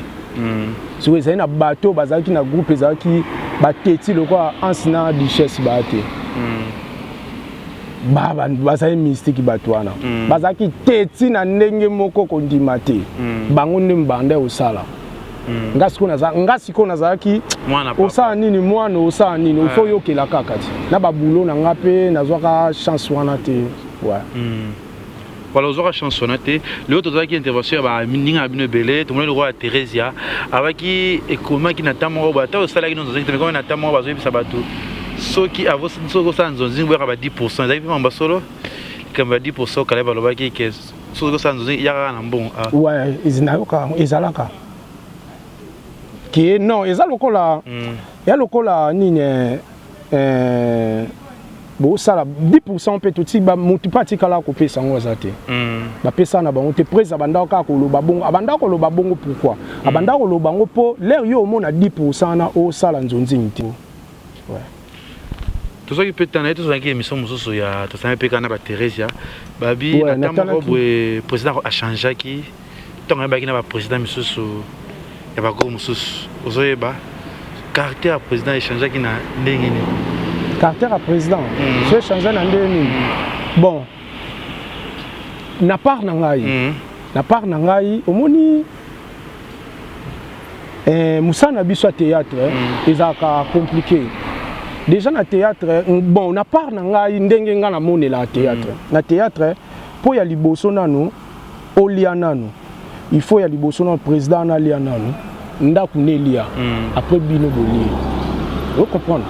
[SPEAKER 2] so ezali na bateau bazaki na groupe ezaki bateti lokwa ansina richesse bate bazali mystique bato wana bazaki teti na ndenge moko kondima te bango nde mbanda osala ngasiko nazalaki osala nini mwana osala nini ofo yokela kaka ti na babulo na nga mpe nazwaka chance wana te
[SPEAKER 3] voilà, aux chansonnettes. L'autre qui intervention, Ninga Abine Belé, tout le monde le roi Thérésia, avec qui et comment qui n'attend pas au bateau, ça là qui nous a dit que comment n'attend pas au bateau, ça bateau. Ceux qui avaient ce que ça nous ont dit, on va 10%. Vous avez vu en bas solo, comme 10%, quand même, le qui est ce que ça nous dit, il y a un bon.
[SPEAKER 2] Ouais, ils n'ont pas, ils ont là. Qui non, ils ont le cola. Il y a le cola, ni Bon, ça là, 10% peut tout ba multipatika la ko pesa ngo zate. Ba pesa na bango te presa banda ka ko loba bongo. Abanda ko loba bongo pourquoi? Abanda ko loba ngo po l'air yo mo na 10% na o sala nzonzi nti. Ouais.
[SPEAKER 3] Tout ça qui peut t'en être, tout ça qui est émission mususu ya, tout ça peut kana ba Thérèse babi na tambo boy président a changé qui tant ba ki na ba président mususu ya ba go mususu. Ozoyeba caractère président a changé qui na ndenge ni.
[SPEAKER 2] Caractère à président, je change en 2000. Bon, na part nangai, au moni, Moussa na biso théâtre, ils a compliqué. Déjà na théâtre, bon, na part nangai ndenge nga na mone la théâtre. Na théâtre, pour y aller liboso nanu, olia nanu. Il faut y aller liboso na président na lia nanu. Nda kunelia. Après bino boli. Vous comprenez?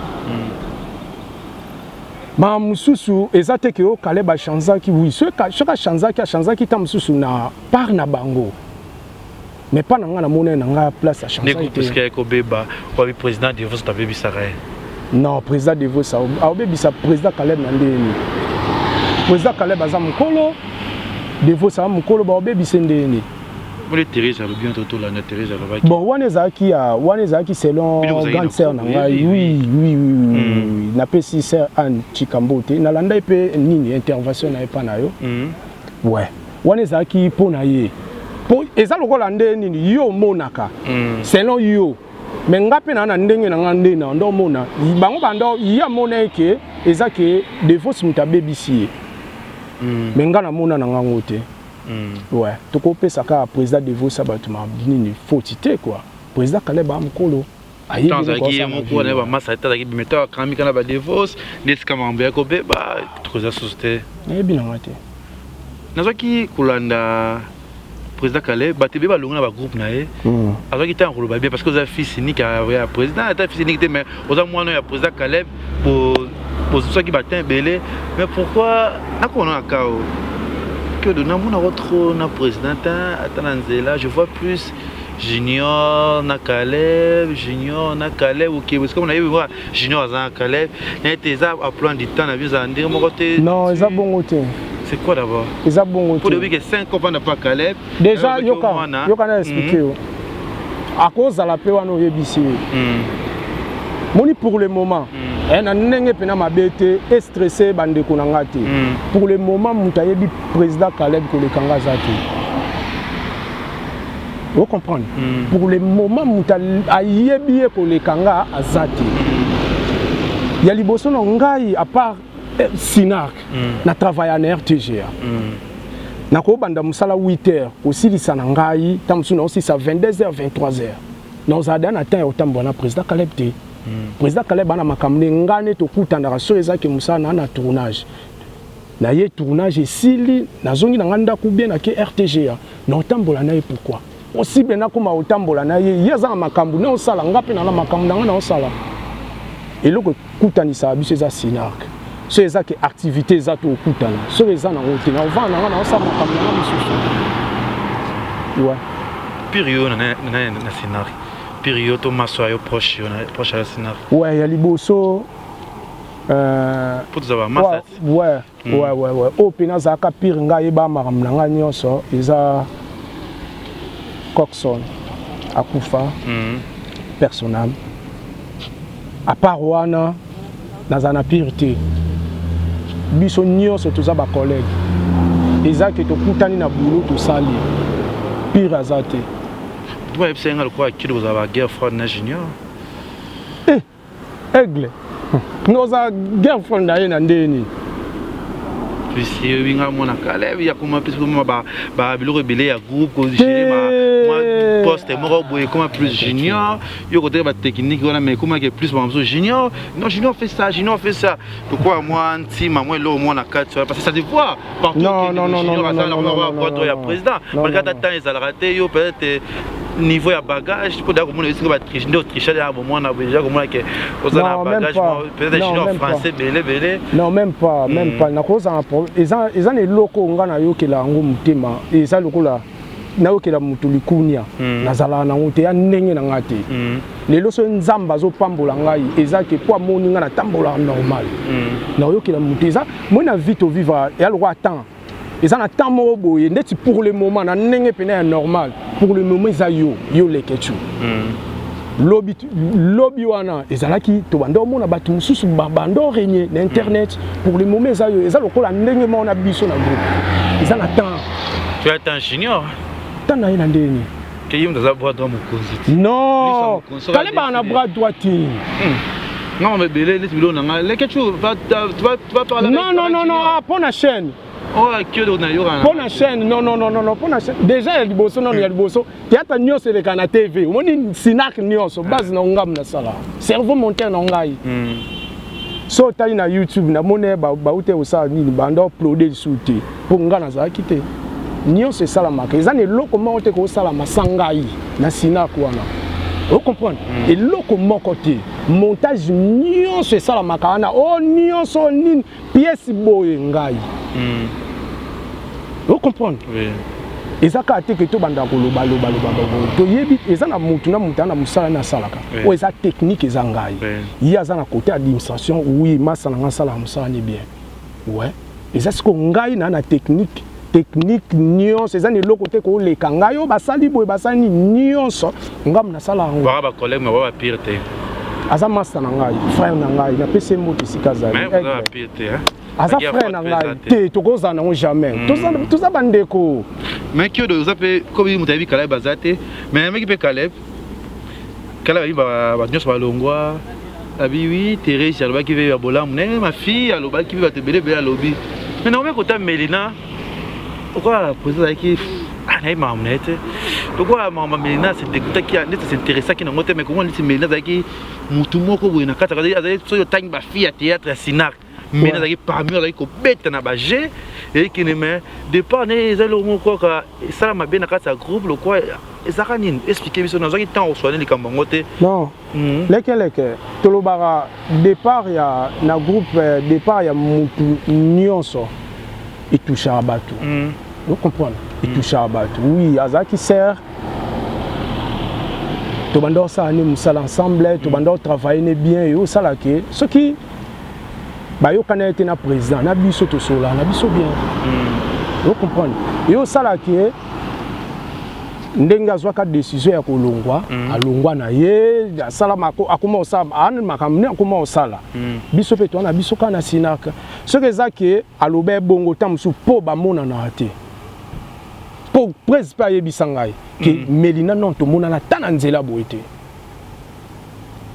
[SPEAKER 2] Ma mususu ezate ke o kale ba chanza ki oui ce ka chanza ki ta mususu na par na bango mais pas na nga na mona na nga place à chanza
[SPEAKER 3] ne parce que ko beba ko bi président de vous tabe bisare
[SPEAKER 2] non président de vous ça a obebi sa président Caleb na ndeni président Caleb azam mukolo de vous ça mukolo ba obebi sendeni.
[SPEAKER 3] Bon, Thérèse a bien tout là, Thérèse a
[SPEAKER 2] bon, Wanezaki selon grande sœur nangai, oui. Na pesi sœur Anne Chikambote, na landa pe nini intervention na epa na yo. Ouais. Wanezaki pona ye. Po eza lokola nde nini yo monaka. Selon yo. Mais ngape na ndenge na ngande na ndo mona. Bango bando ya mona eke ezake de fausses mutabebisi. Mais ngana mona na ngangote. Ouais, tu peux ça car président de vous ça va te m'abîmer fautité quoi. Président Caleb Amkolo. Aïe.
[SPEAKER 3] Tant ça qui est mon quoi là massa ta qui mettre quand mi kana ba devos n'est comme en bien ko be ba tout ça société.
[SPEAKER 2] Eh bien ngate.
[SPEAKER 3] Nazo ki kulanda président Caleb ba te be ba longa ba groupe na e. Azo ki ta ngolo ba bien parce que za fils unique à président ta fils unique mais aux moi non ya président Caleb pour ça qui battait belé mais pourquoi na ko na kao que de notre président là je vois plus Junior na Caleb ou qui parce qu'on a vu voir Junior na Caleb et tes à plan du temps na vu ça dire mon côté
[SPEAKER 2] non ils a bon côté
[SPEAKER 3] c'est quoi d'abord
[SPEAKER 2] ils a bon côté
[SPEAKER 3] pour dire que 5 ans n'a pas Caleb
[SPEAKER 2] déjà yoka na expliquer à cause de la paix on a yebisi moni pour le moment na ndenge pena mabete est stressé bande ko ngati pour le moment mutayebi président Caleb ko le kanga zati vous comprenez pour le moment mutayebi ko le kanga azati ya liboso na ngai à part Sinark na travailler na RTGA na ko banda musala 8h aussi li sana ngai tamsuna aussi ça 22h 23h nous a donné temps autant na président Caleb te président Caleb ana makamne ngane to kutandaka so ezaki musana na tournage na ye tournage esili nazongi na nganda ku bien na ke RTGA na otambola na ye pourquoi possible na kuma otambola na ye yeza makambu na osala ngape na makambu na osala eloko kutanisa biso eza Sinark so ezaki activité za to kutana so eza na ngote na ovana na osala makambu na misusu ouais
[SPEAKER 3] période na Sinark période Thomas proche à la Sinark.
[SPEAKER 2] Ouais, il y a liboso
[SPEAKER 3] pour tout avoir massat.
[SPEAKER 2] Ouais. Au pina zaka pire nga yeba maram na nga nyonso eza Coxon akufa personnel. À part wana nazana pire biso nyonso tuza ba collègue. Eza ke to kutani na boulot to sali. Pire azate.
[SPEAKER 3] Ouais, c'est un quoi qui vous avez girlfriend na Junior.
[SPEAKER 2] Aigle. Nous a girlfriend na yena ndeni.
[SPEAKER 3] Puis winga mona Caleb ya comment plus comment ba bilo rebelle ya groupe ko gérer moi poste mo boy comment plus Junior, yo côté ba technique voilà mais comment que plus bon Junior. Non Junior fait ça. Pourquoi moi anti moi là au moins na 4 parce que ça se voit partout.
[SPEAKER 2] Non.
[SPEAKER 3] Ya président. Regarde temps ils a raté yo peut-être niveau ya bagage pour dire comment est-ce va tricher à moment na déjà comment que aux a bagage peut-être Junior français belé.
[SPEAKER 2] Non même pas na cause en problème ils ont les locaux ngana yo ke la ngo mutema et ça lokola naokela mutu likunia nazala na ngote ya ndenge na ngate lelo so nzamba zo pambola ngai ezake po moni nga na tambola normal naokela mutu eza moi na vie to vivre ya le roi temps eza na temps mo boye ndeti pour le moment na ndenge pena ya normal pour le moment eza yo lekechu lobby wana ezalaki to bando mona batu mususu bando régner na internet pour le moment eza yo eza lokola ndenge mo na biso na groupe eza na temps
[SPEAKER 3] tu as un junior
[SPEAKER 2] tant na ina ndeni
[SPEAKER 3] que yim dans bras droit mon consit
[SPEAKER 2] non kale ba na bras droit
[SPEAKER 3] non mais belé les bilo na le que tu vas parler
[SPEAKER 2] non pour la chaîne
[SPEAKER 3] oh que do na yora
[SPEAKER 2] pour la chaîne non pour la chaîne déjà il y a liboso non il y a liboso théâtre nyonso le kana TV omoni sinak nyonso base na ngam na sala cerveau monter na ngai so tali na YouTube na mone ba ute osala nini bando uploader souté pour ngana za kité nyonso sala maka ezane loko mo te ko sala masangai na sinak wana vous comprenez et loko moko te montage nyonso sala maka na o nyonso nini pièce boye ngai vous comprenez oui ezaka te que to banda ko loba to yebi ezana mutu na mutu na musala na salaka o eza technique ezangai ya za na côté administration oui masala na sala musala ni bien ouais eza ce ko ngai na technique nyonso ezani loko te ko leka ngai o basali boye basani nyonso ngam na sala ngo
[SPEAKER 3] ba collègue mais ba pire te
[SPEAKER 2] aza master na ngai frère na ngai na pese moto sikaza
[SPEAKER 3] mais ba pire te hein
[SPEAKER 2] aza frère na ngai te tokoza na jamais toza bandeko
[SPEAKER 3] mais qui doit appeler comme il mutabi Caleb bazate mais mec pe Caleb ba nyonso ba longwa abi oui Thérèse aloba ki ve bola mne ma fille aloba ki va te bele alobi mais non mais kota Melina pourquoi poser qui ah ma mnete pourquoi maman Melina c'est écouter qui c'est intéressant qui n'ont mais comment dit Melina zaki mutu moko boye na kata azali so yo tangi ba fille à théâtre à Sinac Melina zaki parmi zaki ko beta na baje et qui ne mais départ né ezalo moko ka ça ma bien na kata groupe le quoi ezaka nini expliquer biso na zaki temps osoane likambo ngote
[SPEAKER 2] non leke tolobara départ ya na groupe départ ya mutu nyonso il touche à Batou. Vous comprenez? Il touche à Batou. Oui, Azaki sert. Tout le monde ça nous ensemble, tout le monde travaille bien et ça là que ce qui bah yo kana été na président, na biso to sola, na biso bien. Vous comprenez? Et ça là que ndenga zwaka décision ya kolongwa alongwa na ye sala mako akoma osala an makamne akoma osala biso pe to na biso kana sinaka ce que ça que alobe bongo tamsu po ba mona na te po presque pas yebisangai que Melina non to mona na tananzela boete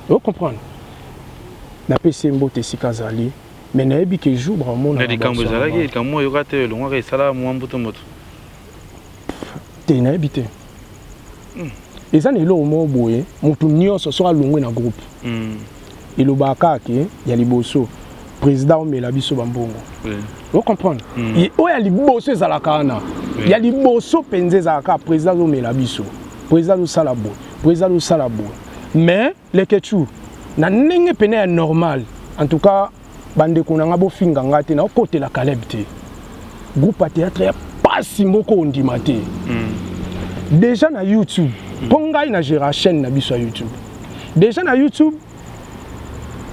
[SPEAKER 2] vous comprenez na pese mbote sikazali mais na yebi que jour ba mona
[SPEAKER 3] na dikambo zalaki kamo yokate longwa ka sala mo mbuto moto
[SPEAKER 2] te na yebi te ezana elo mo boye mutu nyonso so alongwe na groupe ilobaka ke ya liboso président omela biso bambongo vous comprenez o ya liboso ezalaka na ya liboso penze ezalaka président omela biso président osala boye président osala boye mais lekechu na ndenge pene ya normal en tout cas bandeko na nga bofinga ngate na côté la Caleb te groupe à théâtre ya pasi moko ondima te déjà na YouTube pongai na gera chaîne na biso YouTube déjà na YouTube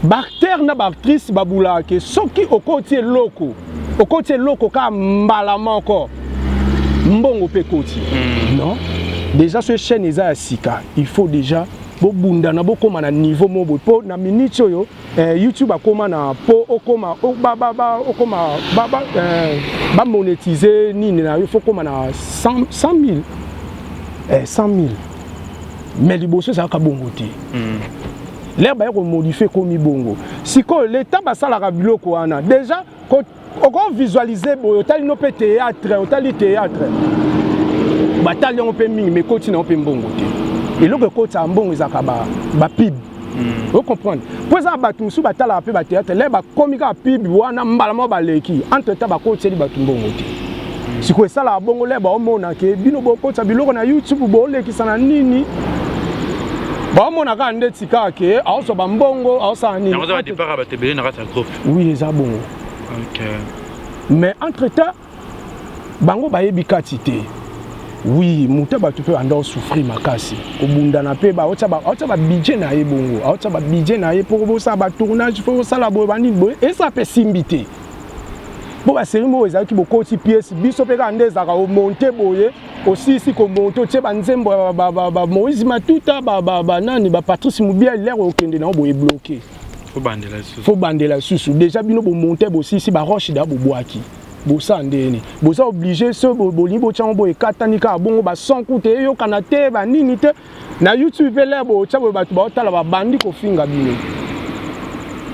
[SPEAKER 2] bacteur na actrice babula ke soki okotie loko ka mbala moko mbongo pe koti non déjà ce chaîne eza ya sika il faut déjà bobunda na bokoma na niveau mobo po na minute oyo YouTube akoma na po okoma ba monétiser nini na il faut koma na 100 000 mais liboso ça ka bongo te l'air ba ko modifier comme bongo siko l'état ba sala ka biloko wana déjà on visualiser boyo tali no pe théâtre otali théâtre batali on pe mingi mais continue on pe bongo te et le kota mbongo ezaka ba pib vous comprenez pour ça batu su batala pe ba théâtre l'air ba komika pib wana mbala mo ba leki entre temps ba koteli batu mbongo te si quoi ça la bongo leba omona ke bino boko ta biloko na YouTube bo lekisana nini ba omona ka ndeti ka ke aoso ba mbongo aosa nini
[SPEAKER 3] na ba départ ba tebele na rata groupe
[SPEAKER 2] oui les a bongo
[SPEAKER 3] OK
[SPEAKER 2] mais entre temps bango ba yebi katité oui muta bato pe ando souffrir makasi kobunda na pe ba otsa ba budget na ye bongo otsa ba budget na ye pour ça ba tournage faut ça la boy bani boy et ça peut simbité bo ba série mo ezaki bokoti pièce biso pe ka ndeza ka monter boye aussi si ko monter tse ba nzembo ba Moïse Matuta ba nani ba Patrice Mubia l'air okende na boye bloqué faut bandela susu déjà bino bo monter bo si ba roche da bo boaki bosa ndeni bosa obligé ce bolimbo tchango bo ekatanika bongo ba son kute yo kanate ba nini te na YouTube le bo tchabo ba tuba otala ba bandi ko finga bino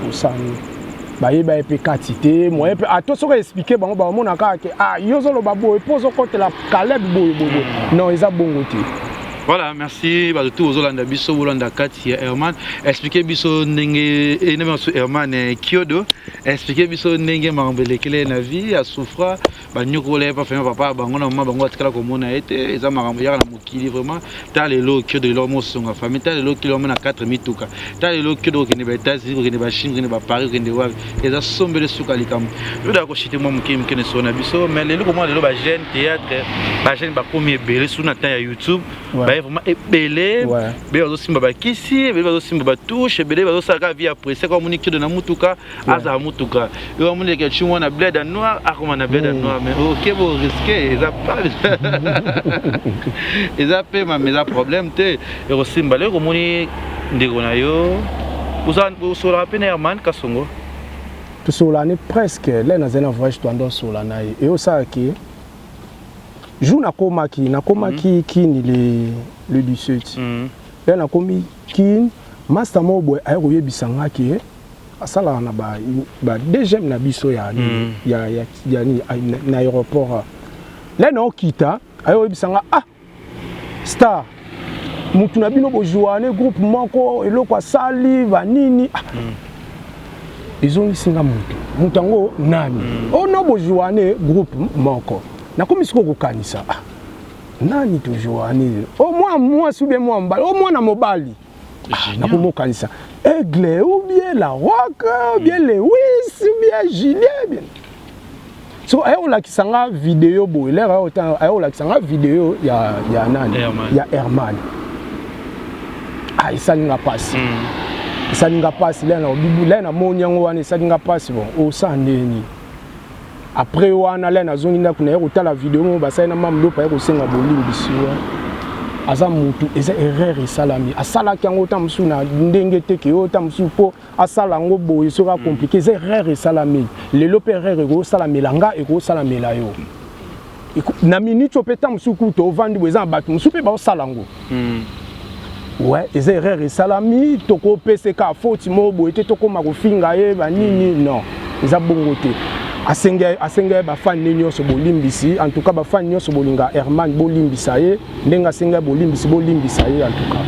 [SPEAKER 2] bosa ni ba yeba epe katite mo epe atoso ko expliquer bango ba mona ka ke yo zo lo ba bo epozo kote la Caleb bo non eza bongo te.
[SPEAKER 3] Voilà, merci. Bah, tout aux Hollandais, biso Hollandais Kati Herman. Expliquez biso nenge énormément sur Herman Kyodo. Expliquez biso nenge mambele kele na vie à souffra. Bah nyoko le pas faire papa bango na maman bango atikala ko mona été. Eza marambo ya na mokili vraiment. Ta le lo Kyodo lo mo songa famille. Ta le lo kilo na 4 mituka. Ta le lo Kyodo ki ne ba États-Unis ki ne ba Chine ki ne ba Paris ki ne wa. Eza sombe le suka likam. Je dois ko chiter moi mkim kene so na biso mais le comment le ba jeune théâtre ba jeune ba premier belé sur na ta YouTube. Vraiment belé be bazo simba ba kisi be bazo simba ba touche belé bazo saka via après comme on de na mutuka aza mutuka yo amune ke chimwa na bled noir akoma na bled noir mais OK bo risquer ils a pas ils a fait mais ça problème te yo simba le comme on ndeko na yo usa so la peine Herman Kasongo
[SPEAKER 2] to so la ne presque là na zena voyage to ando so la na et o sa ki jour na komaki kini le 17 là na komi kin master mobo ayeko yebisanga ki asala na ba deuxième na biso ya ni na aéroport là na okita ayeko yebisanga star mutu na bino bo joane groupe moko eloko asali ba nini ezongisinga mutu ngo nani ono bo joane groupe moko na komi siko kokanisa nani toujours ani au moi soubien moi mbali au moins na mobali na komo kanisa Aigle ou bien la Rock ou bien Lewis ou bien Julien bien so ayo la kisanga vidéo bo ile ayo la kisanga vidéo ya nani ya Herman isalinga pasi isalinga pasi là na bibu là na monyango wana isalinga pasi bon o sandeni après wana là na zone na kuna yako tala vidéo mo basai na mamlo pa yako senga bolimbi siwa aza mutu eza erreur esalami asala kango tamsu na ndenge teke yo tamsu po asala ngo boye soka compliqué eza erreur esalami lelo pe erreur ego salami langa ego salami la yo na minute pe tamsu kuto vandi bweza batu musu pe ba osala ngo ouais eza erreur esalami toko PCK faute mo boye te toko makofinga ye ba nini non eza bongo te asenga ba fan nyonso bolimbisi en tout cas ba fan nyonso bolinga Herman bolimbisa ye ndenga senga bolimbisi ye en tout cas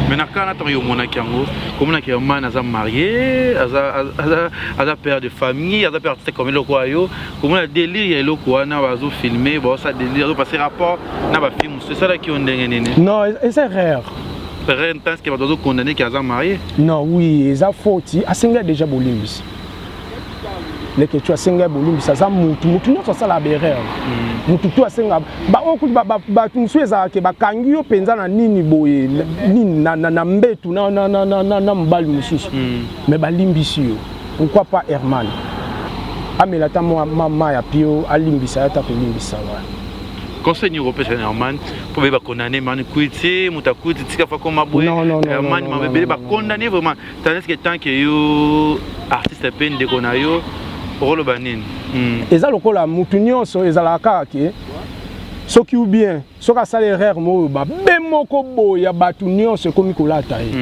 [SPEAKER 3] mais na kana to yo monaki yango comme na Herman aza marié aza père de famille aza père comme le quoi yo comme na délire le quoi na bazo filmer ba ça délire passer rapport na ba film c'est ça là qui on ndenge nene
[SPEAKER 2] non c'est rare
[SPEAKER 3] intense qui va dozo condamner qui aza marié
[SPEAKER 2] non oui eza faute asenga déjà bolimbisi les que tu as senga bolimbi ça mutu nyonso sala berere mutu tu asenga ba okuti ba tunsu ezaka ba kangi yo penza na nini boye nini na mbetu na mbali mususu mais ba limbisi yo pourquoi pas Herman amela ta mama ya pio alimbisa ya ta kolimbisa wa
[SPEAKER 3] conseil européen Herman pour ba condamner man kuiti mutakuti tika fa comme aboye Herman ma bébé ba condamner vraiment tandis que tant que yo artiste peine de konayo rôle banine
[SPEAKER 2] eza lokola mutu nyonso ezalaka ke soki ou bien soka sala erreur mo ba bemoko boya batu nyonso komi kolata ye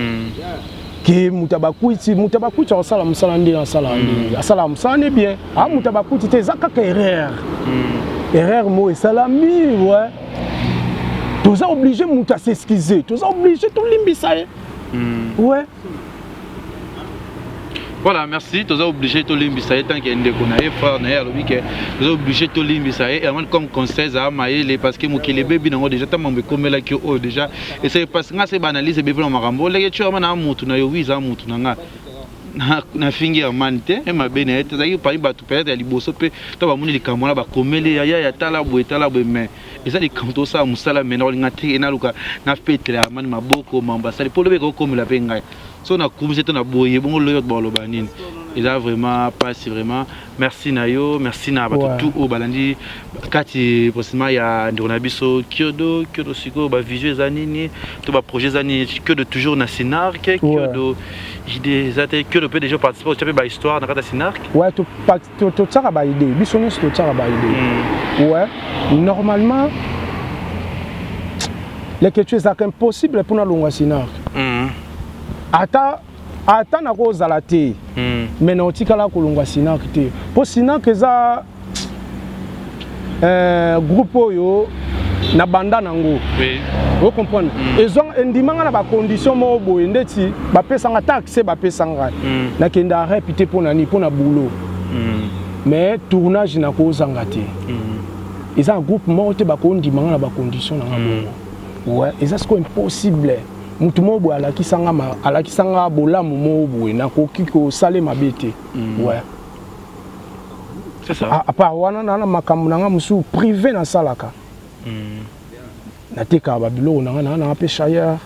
[SPEAKER 2] ke mutabakuiti osala musala ndi asala musala bien mutabakuiti te eza kaka erreur mo esalami ouais toza obligé mutu s'excuser toza obligé tolimbisa ye ouais.
[SPEAKER 3] Voilà, merci. Tu es obligé de limbisa tant qu'il y a des connaissances, frère, tu es obligé de limbisa et comme conseil à mailler parce que les bébés n'ont déjà tellement comme là que déjà et c'est parce que c'est banalisé bébé dans marambo les tu as un mouton na oui ça mouton na na fingi ya mante et ma bene et ça y pas batu peut-être ya liboso pe to ba muni likamona ba komele ya tala boye mais eza likamto ça musala mena olinga te na luka na petre ya mani maboko mamba sali polo be ko komela pe ngai so na kumze to na boye bongo loyo bolo banini il a vraiment passé vraiment merci Nayo merci na batu tout au balandi kati possiblement ya ndona biso kyodo siko ba visuel zanini to ba projet zanini que de toujours na Sinark que de idées até que de peut déjà participer au chapé ba histoire na kata Sinark
[SPEAKER 2] ouais to tsaka ba idée biso nyonso to tsaka ba idée ouais normalement les quelque chose est impossible pour na longwa Sinark ata na kozala te mais na otikala kolongwa Sinark te po Sinark eza groupe oyo na banda nango vous comprenez ils ont endimanga na ba condition mo boye ndeti ba pesanga taxe ba pesanga na kenda répéter pour nani pour na boulot mais tournage na kozanga te ils ont un groupe mo te ba kondimanga na ba condition na ngabo ouais et ça c'est impossible mutu mo boye alakisanga bolamu mo boye na koki ko sale mabete ouais
[SPEAKER 3] c'est ça
[SPEAKER 2] à part wana na makambo nanga musu privé na salaka na teka ba bilo na pêche ailleurs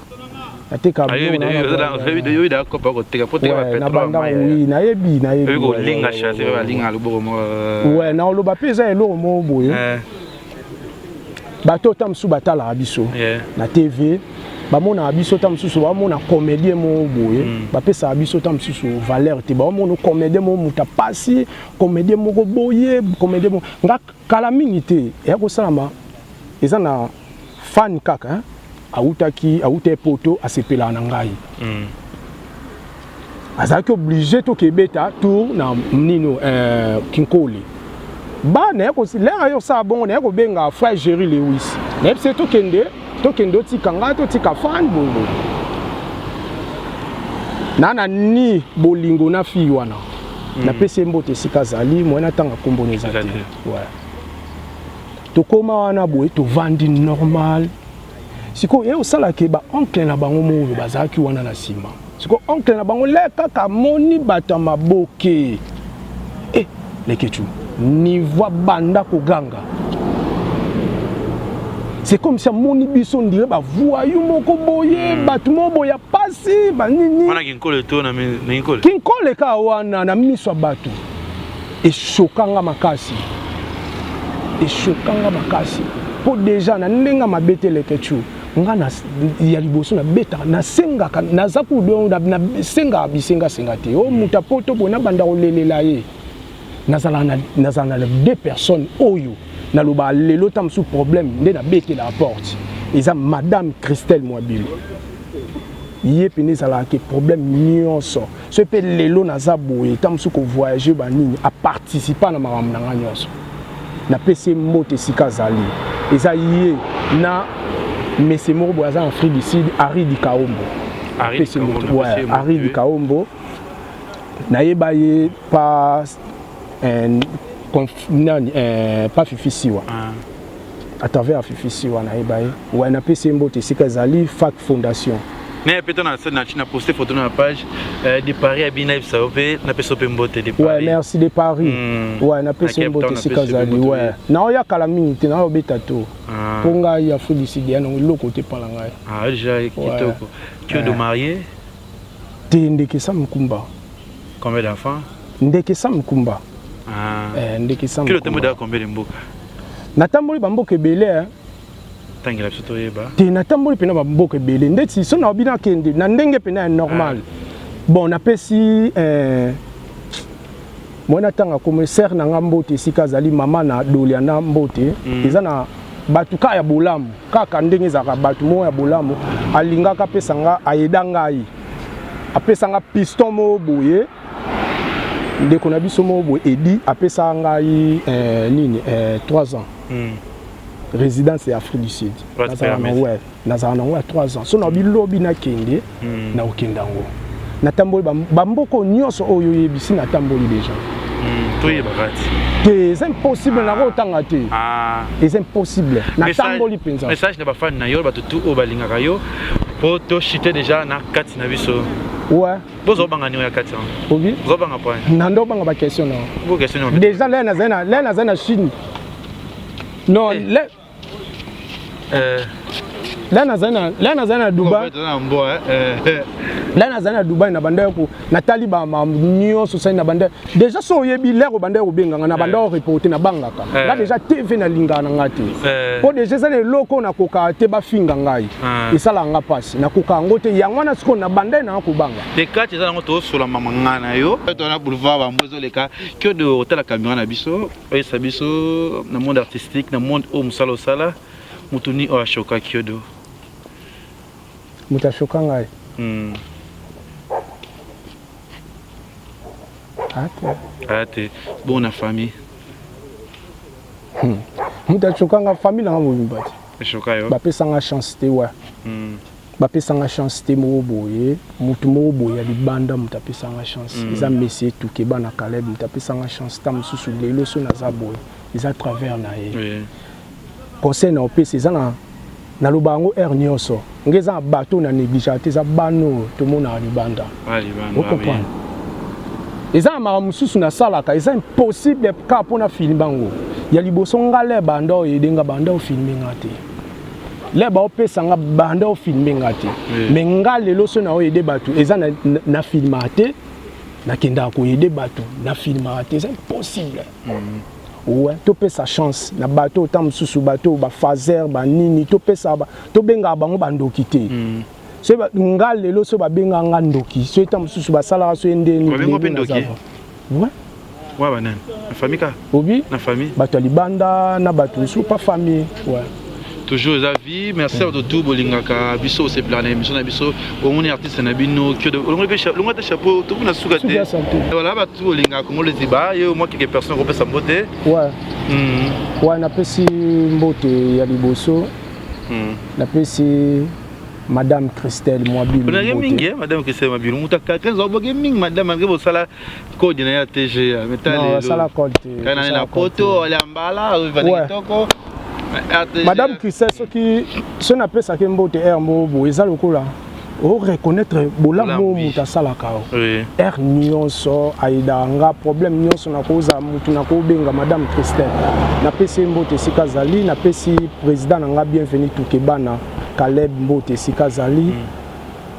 [SPEAKER 2] na teka bilo
[SPEAKER 3] na ko pa ko teka pote ba pétrole
[SPEAKER 2] na yebi
[SPEAKER 3] ko linga chasser ba linga loboko mo
[SPEAKER 2] ouais na loba pesa elo mo boye bato tamsu batala biso na TV bamona biso tamsusu bamona comédien mo boye bapesa biso tamsusu valeur te bamona comédien mo muta pasi comédien mo boye comédien mo nga kala mingi te ya ko salama eza na fan kaka auta poto asepela na ngai azaki obligé to kebeta tour na nino kinkoli ba na ko lera yo sa bongo na ko benga frère Jerry Lewis na pse to kende tika nga to tika fan bongo nana ni bolingo na fi wana na pese mbote sika zali mwana tanga komboneza te ouais to koma wana boye to vandi normal siko ye osala ke ba oncle na bango mo bazaki wana na sima siko oncle na bango le kaka moni bata maboke leketu ni voix banda ko ganga. C'est comme si moni biso ndire ba voyou moko boye batu mo boya pasi ba nini.
[SPEAKER 3] Wana kinkole to na kinkole.
[SPEAKER 2] Kinkole ka wana na miso batu. Et chokanga makasi. Et chokanga makasi. Po déjà na ndenga mabete leketu. Nga na ya liboso na beta na senga na zaku do na senga bisenga sengate. O muta poto bona banda olelela ye. Nazana deux personnes oyo na loba lelo tam sous problème nde na bete la porte eza madame Christelle Mwabilo yé peneza la ke problème nyonso ce pe lelo naza boye tam sous ko voyager ba nini a participer na makambo na nyonso na PC mote sika zali eza yé na monsieur Morbo aza en Afrique du Sud Ari Kaombo Ari Kaombo na yeba ye pas pas Fifisiwa à travers Fifisiwa na ebaye ouais na PC mbote sika zali fac fondation
[SPEAKER 3] mais peut-être na posté photo na page de Paris à Binaïf Saopé na PC mbote de Paris
[SPEAKER 2] ouais merci de Paris ouais na PC mbote sika zali ouais na oya kala minute na obeta to ponga ya Félicidia ya no côté pala ngai
[SPEAKER 3] déjà kitoko tu es de marié
[SPEAKER 2] ndeke sa mkumba
[SPEAKER 3] combien d'enfants
[SPEAKER 2] ndeke sa mkumba ndeke sama
[SPEAKER 3] kilo tembo da combien de mboka
[SPEAKER 2] natamboli ba mboka ebele
[SPEAKER 3] tangela biso toyeba
[SPEAKER 2] te natamboli pena ba mboka ebele ndeti so na obina kende na ndenge pena normal bon napesi mwana tanga commissaire na ngambote sika zali mama na doliana mbote eza na batu ka ya bolamu kaka ndenge zaka batu mo ya bolamu alingaka pesanga ayedanga yi apesanga piston mo boye ndeko na biso mo boye edi apesa ngai nini 3 ans résidence à Afrique du Sud nazana ngwa 3 ans so na bilobi na kende na okendango na tamboli ba mboko nyonso oyo yebisi na tamboli déjà
[SPEAKER 3] toyeba kati
[SPEAKER 2] c'est impossible na kotanga te c'est impossible na tamboli penza
[SPEAKER 3] message na ba fan na yo ba tout o balingaka yo po to chiter déjà na kati na biso
[SPEAKER 2] Ouais.
[SPEAKER 3] Vous avez un 400.
[SPEAKER 2] Oui.
[SPEAKER 3] Vous avez un point.
[SPEAKER 2] Nando banga ba question non.
[SPEAKER 3] Vous question.
[SPEAKER 2] Déjà là na Chine. Non, là na Dubaï. Là na Dubaï na banda ko na taliba ma nyo so na banda. Déjà so yebi lero banda ko benga na banda ko reporter na banga ka. Là déjà TV na linga na ngati. Po déjà ça les loko na koka te ba finga ngai. Et ça la nga passe na koka ngote yango na siko na banda na ko banga.
[SPEAKER 3] Les quatre ça ngo sur la mama ngana yo. On a boulevard ba mbozo le cas que de hôtel la caméra na biso, et ça biso na monde artistique, na monde au musalo sala. Mutuni o ashoka kyodo.
[SPEAKER 2] Mutashoka ngai.
[SPEAKER 3] Ate. Bon na famille.
[SPEAKER 2] Mutashoka nga famille na mobimba.
[SPEAKER 3] Shoka yo.
[SPEAKER 2] Ba pesa nga chance te wa. Ba pesa nga chance te mo boye, mutu mo boye di banda mutapesa nga chance. Eza Messi tout ke bana Caleb mutapesa nga chance tam susu lelo so na za boye. Eza travers na ye. Oui. Conseil na opesi eza na lubango nyonso ngeza bato na négligence za bano to mona libanda libanda eza mara mususu na salaka eza impossible ka pona film bango ya liboso ngale banda o yedenga banda o filmer ngate leba opesa nga banda o filmer ngate mais ngale loso na o yede bato eza na filmate na kenda ko yede bato na filmate c'est impossible. Ouais, tu peux sa chance na bateau tam susu bateau ba fazer ba nini tu peux ça to benga bango bandokité so ba ngale lo so ba benga ngandoki so tam susu ba sala so ndeni ouais
[SPEAKER 3] banan na famille ka
[SPEAKER 2] obi
[SPEAKER 3] na famille
[SPEAKER 2] bato libanda na bato sou pas famille ouais
[SPEAKER 3] toujours la vie merci à tout bolingaka biso c'est plan émission na biso on est artiste na bino que de longue chapeau tout na soukate voilà ba tout bolingaka comme le ziba et moi quelques personnes repère sa beauté
[SPEAKER 2] ouais ouais na pesi mbote ya liboso na pesi Madame Christelle Mwabilu.
[SPEAKER 3] On a gaming, Madame Christelle Mwabilu. Muta 15 ans, gaming, Madame André Sala code na TG.
[SPEAKER 2] Non, Sala code.
[SPEAKER 3] Kana na poto, ala mbala, va toko.
[SPEAKER 2] Madame Christelle, ce n'a pas ça qui mbote air mbo, eza lokola. O reconnaître bolamo muta sala kao. Air nyonso aida nga problème nyonso na koza mutu na ko benga Madame Christelle. Na pesi mbote sikazali, na pesi président nga bienvenue Tukebana. Caleb Mbote Sikazali,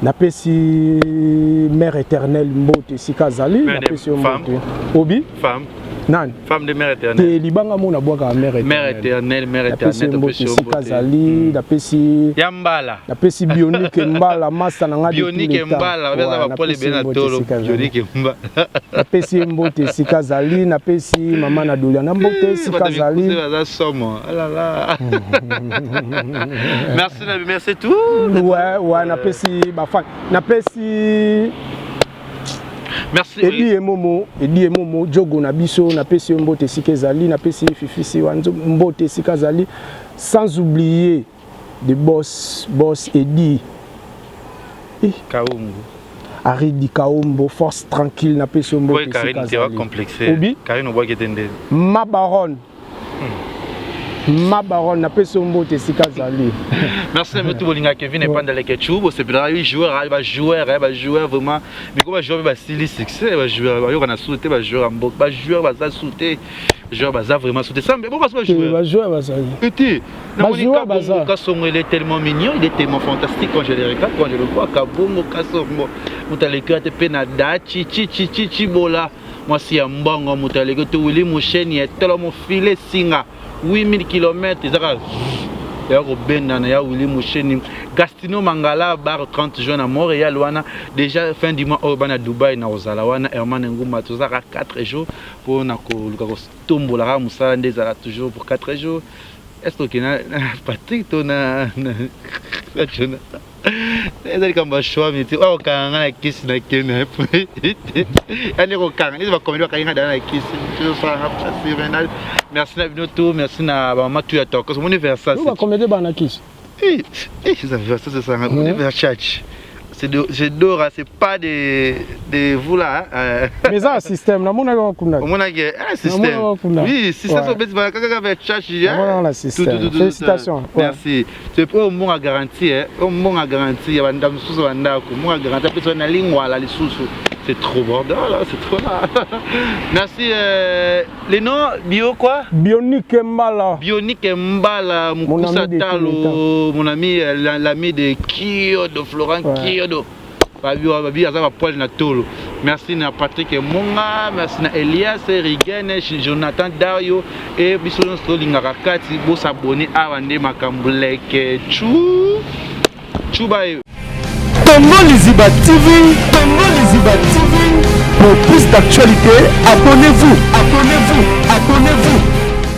[SPEAKER 2] na pesi mère éternelle Mbote Sikazali, na pesi Mbote Obi
[SPEAKER 3] femme
[SPEAKER 2] nan
[SPEAKER 3] femme de mère éternelle.
[SPEAKER 2] Te libanga mona boaka mère éternelle na pesi Mbote Sikazali, na pesi
[SPEAKER 3] Yambala,
[SPEAKER 2] na pesi Bionique Mbala masa na ngadi
[SPEAKER 3] Bionique Mbala, beza ba pole bena tolo Bionique Mbala. Na pesi Mbote Sikazali, na pesi mama na dolia na Mbote Sikazali. Oh là là. Merci tout.
[SPEAKER 2] Ouais, na pesi ba fan, na pesi
[SPEAKER 3] merci.
[SPEAKER 2] Edi Momo Jogo na biso na pesi Mbote Sikazali, na pesi Fifisi wanzo Mbote Sikazali, sans oublier de boss Edi
[SPEAKER 3] Kaumbu.
[SPEAKER 2] Aridi Kaumbo, force tranquille na pesi Mbote Sikazali.
[SPEAKER 3] Karine tu complexé.
[SPEAKER 2] Obi
[SPEAKER 3] Karine on voit que t'ende.
[SPEAKER 2] Ma baronne na pesi Mbote Sikazali.
[SPEAKER 3] Merci à tout bolinga Kevin et pendant les ketchup, c'est bien lui joueur vraiment mais comment joueur va style succès va joueur on a sauté va joueur en va joueur va ça sauter joueur va vraiment sauter ça mais pourquoi pas joueur
[SPEAKER 2] va joueur va ça
[SPEAKER 3] petit Kasongo il est tellement mignon il est tellement fantastique quand je le regarde quand je le vois Kabongo Kasongo mutaleka te pena dachi chi bola moi si ambongo mutaleka to Willy Musheni est tellement filé singa 8000 km ezaka ya robenda na ya Willy Musheni Gastino Mangala bar 30 juin à Montréal wana déjà fin du mois au bana Dubaï na ozala wana Herman Nguma tozaka 4 jours pour na ko luka ko tombola ka musala ndezala toujours pour 4 jours est-ce que na Patrick tona na ezali kamba choix miti o kanga na kisi na kena ani ko kanga ni ba komedi ba kanga na kisi tu ça na merci na binoto merci na ba mama tu ya toko mon universal
[SPEAKER 2] ba komedi ba na kisi
[SPEAKER 3] ça c'est ça on est vers church c'est d'or, c'est pas de vous là.
[SPEAKER 2] Mais ça, système, la monnaie va
[SPEAKER 3] Au moins, système. Oui, système, c'est
[SPEAKER 2] félicitations.
[SPEAKER 3] Merci. C'est pour au moins garantie, au moins garantie, il y a un dame sous un dame, au moins garantie, après on a ligne ou la sous. C'est trop bordel là, c'est trop là. Merci. Les noms bio quoi?
[SPEAKER 2] Bionique Mbala.
[SPEAKER 3] Bionique Mbala, Moussa Talo, mon ami, l'ami de Kyodo, Florent Kyodo. Merci à Patrick Monga, merci à Elias, Rigen, Jonathan Dario et Bisson Stolingarakati pour s'abonner à Wande Makambulek. Choubaye.
[SPEAKER 1] Congo Liziba TV, Congo Liziba TV. Pour plus d'actualités, abonnez-vous.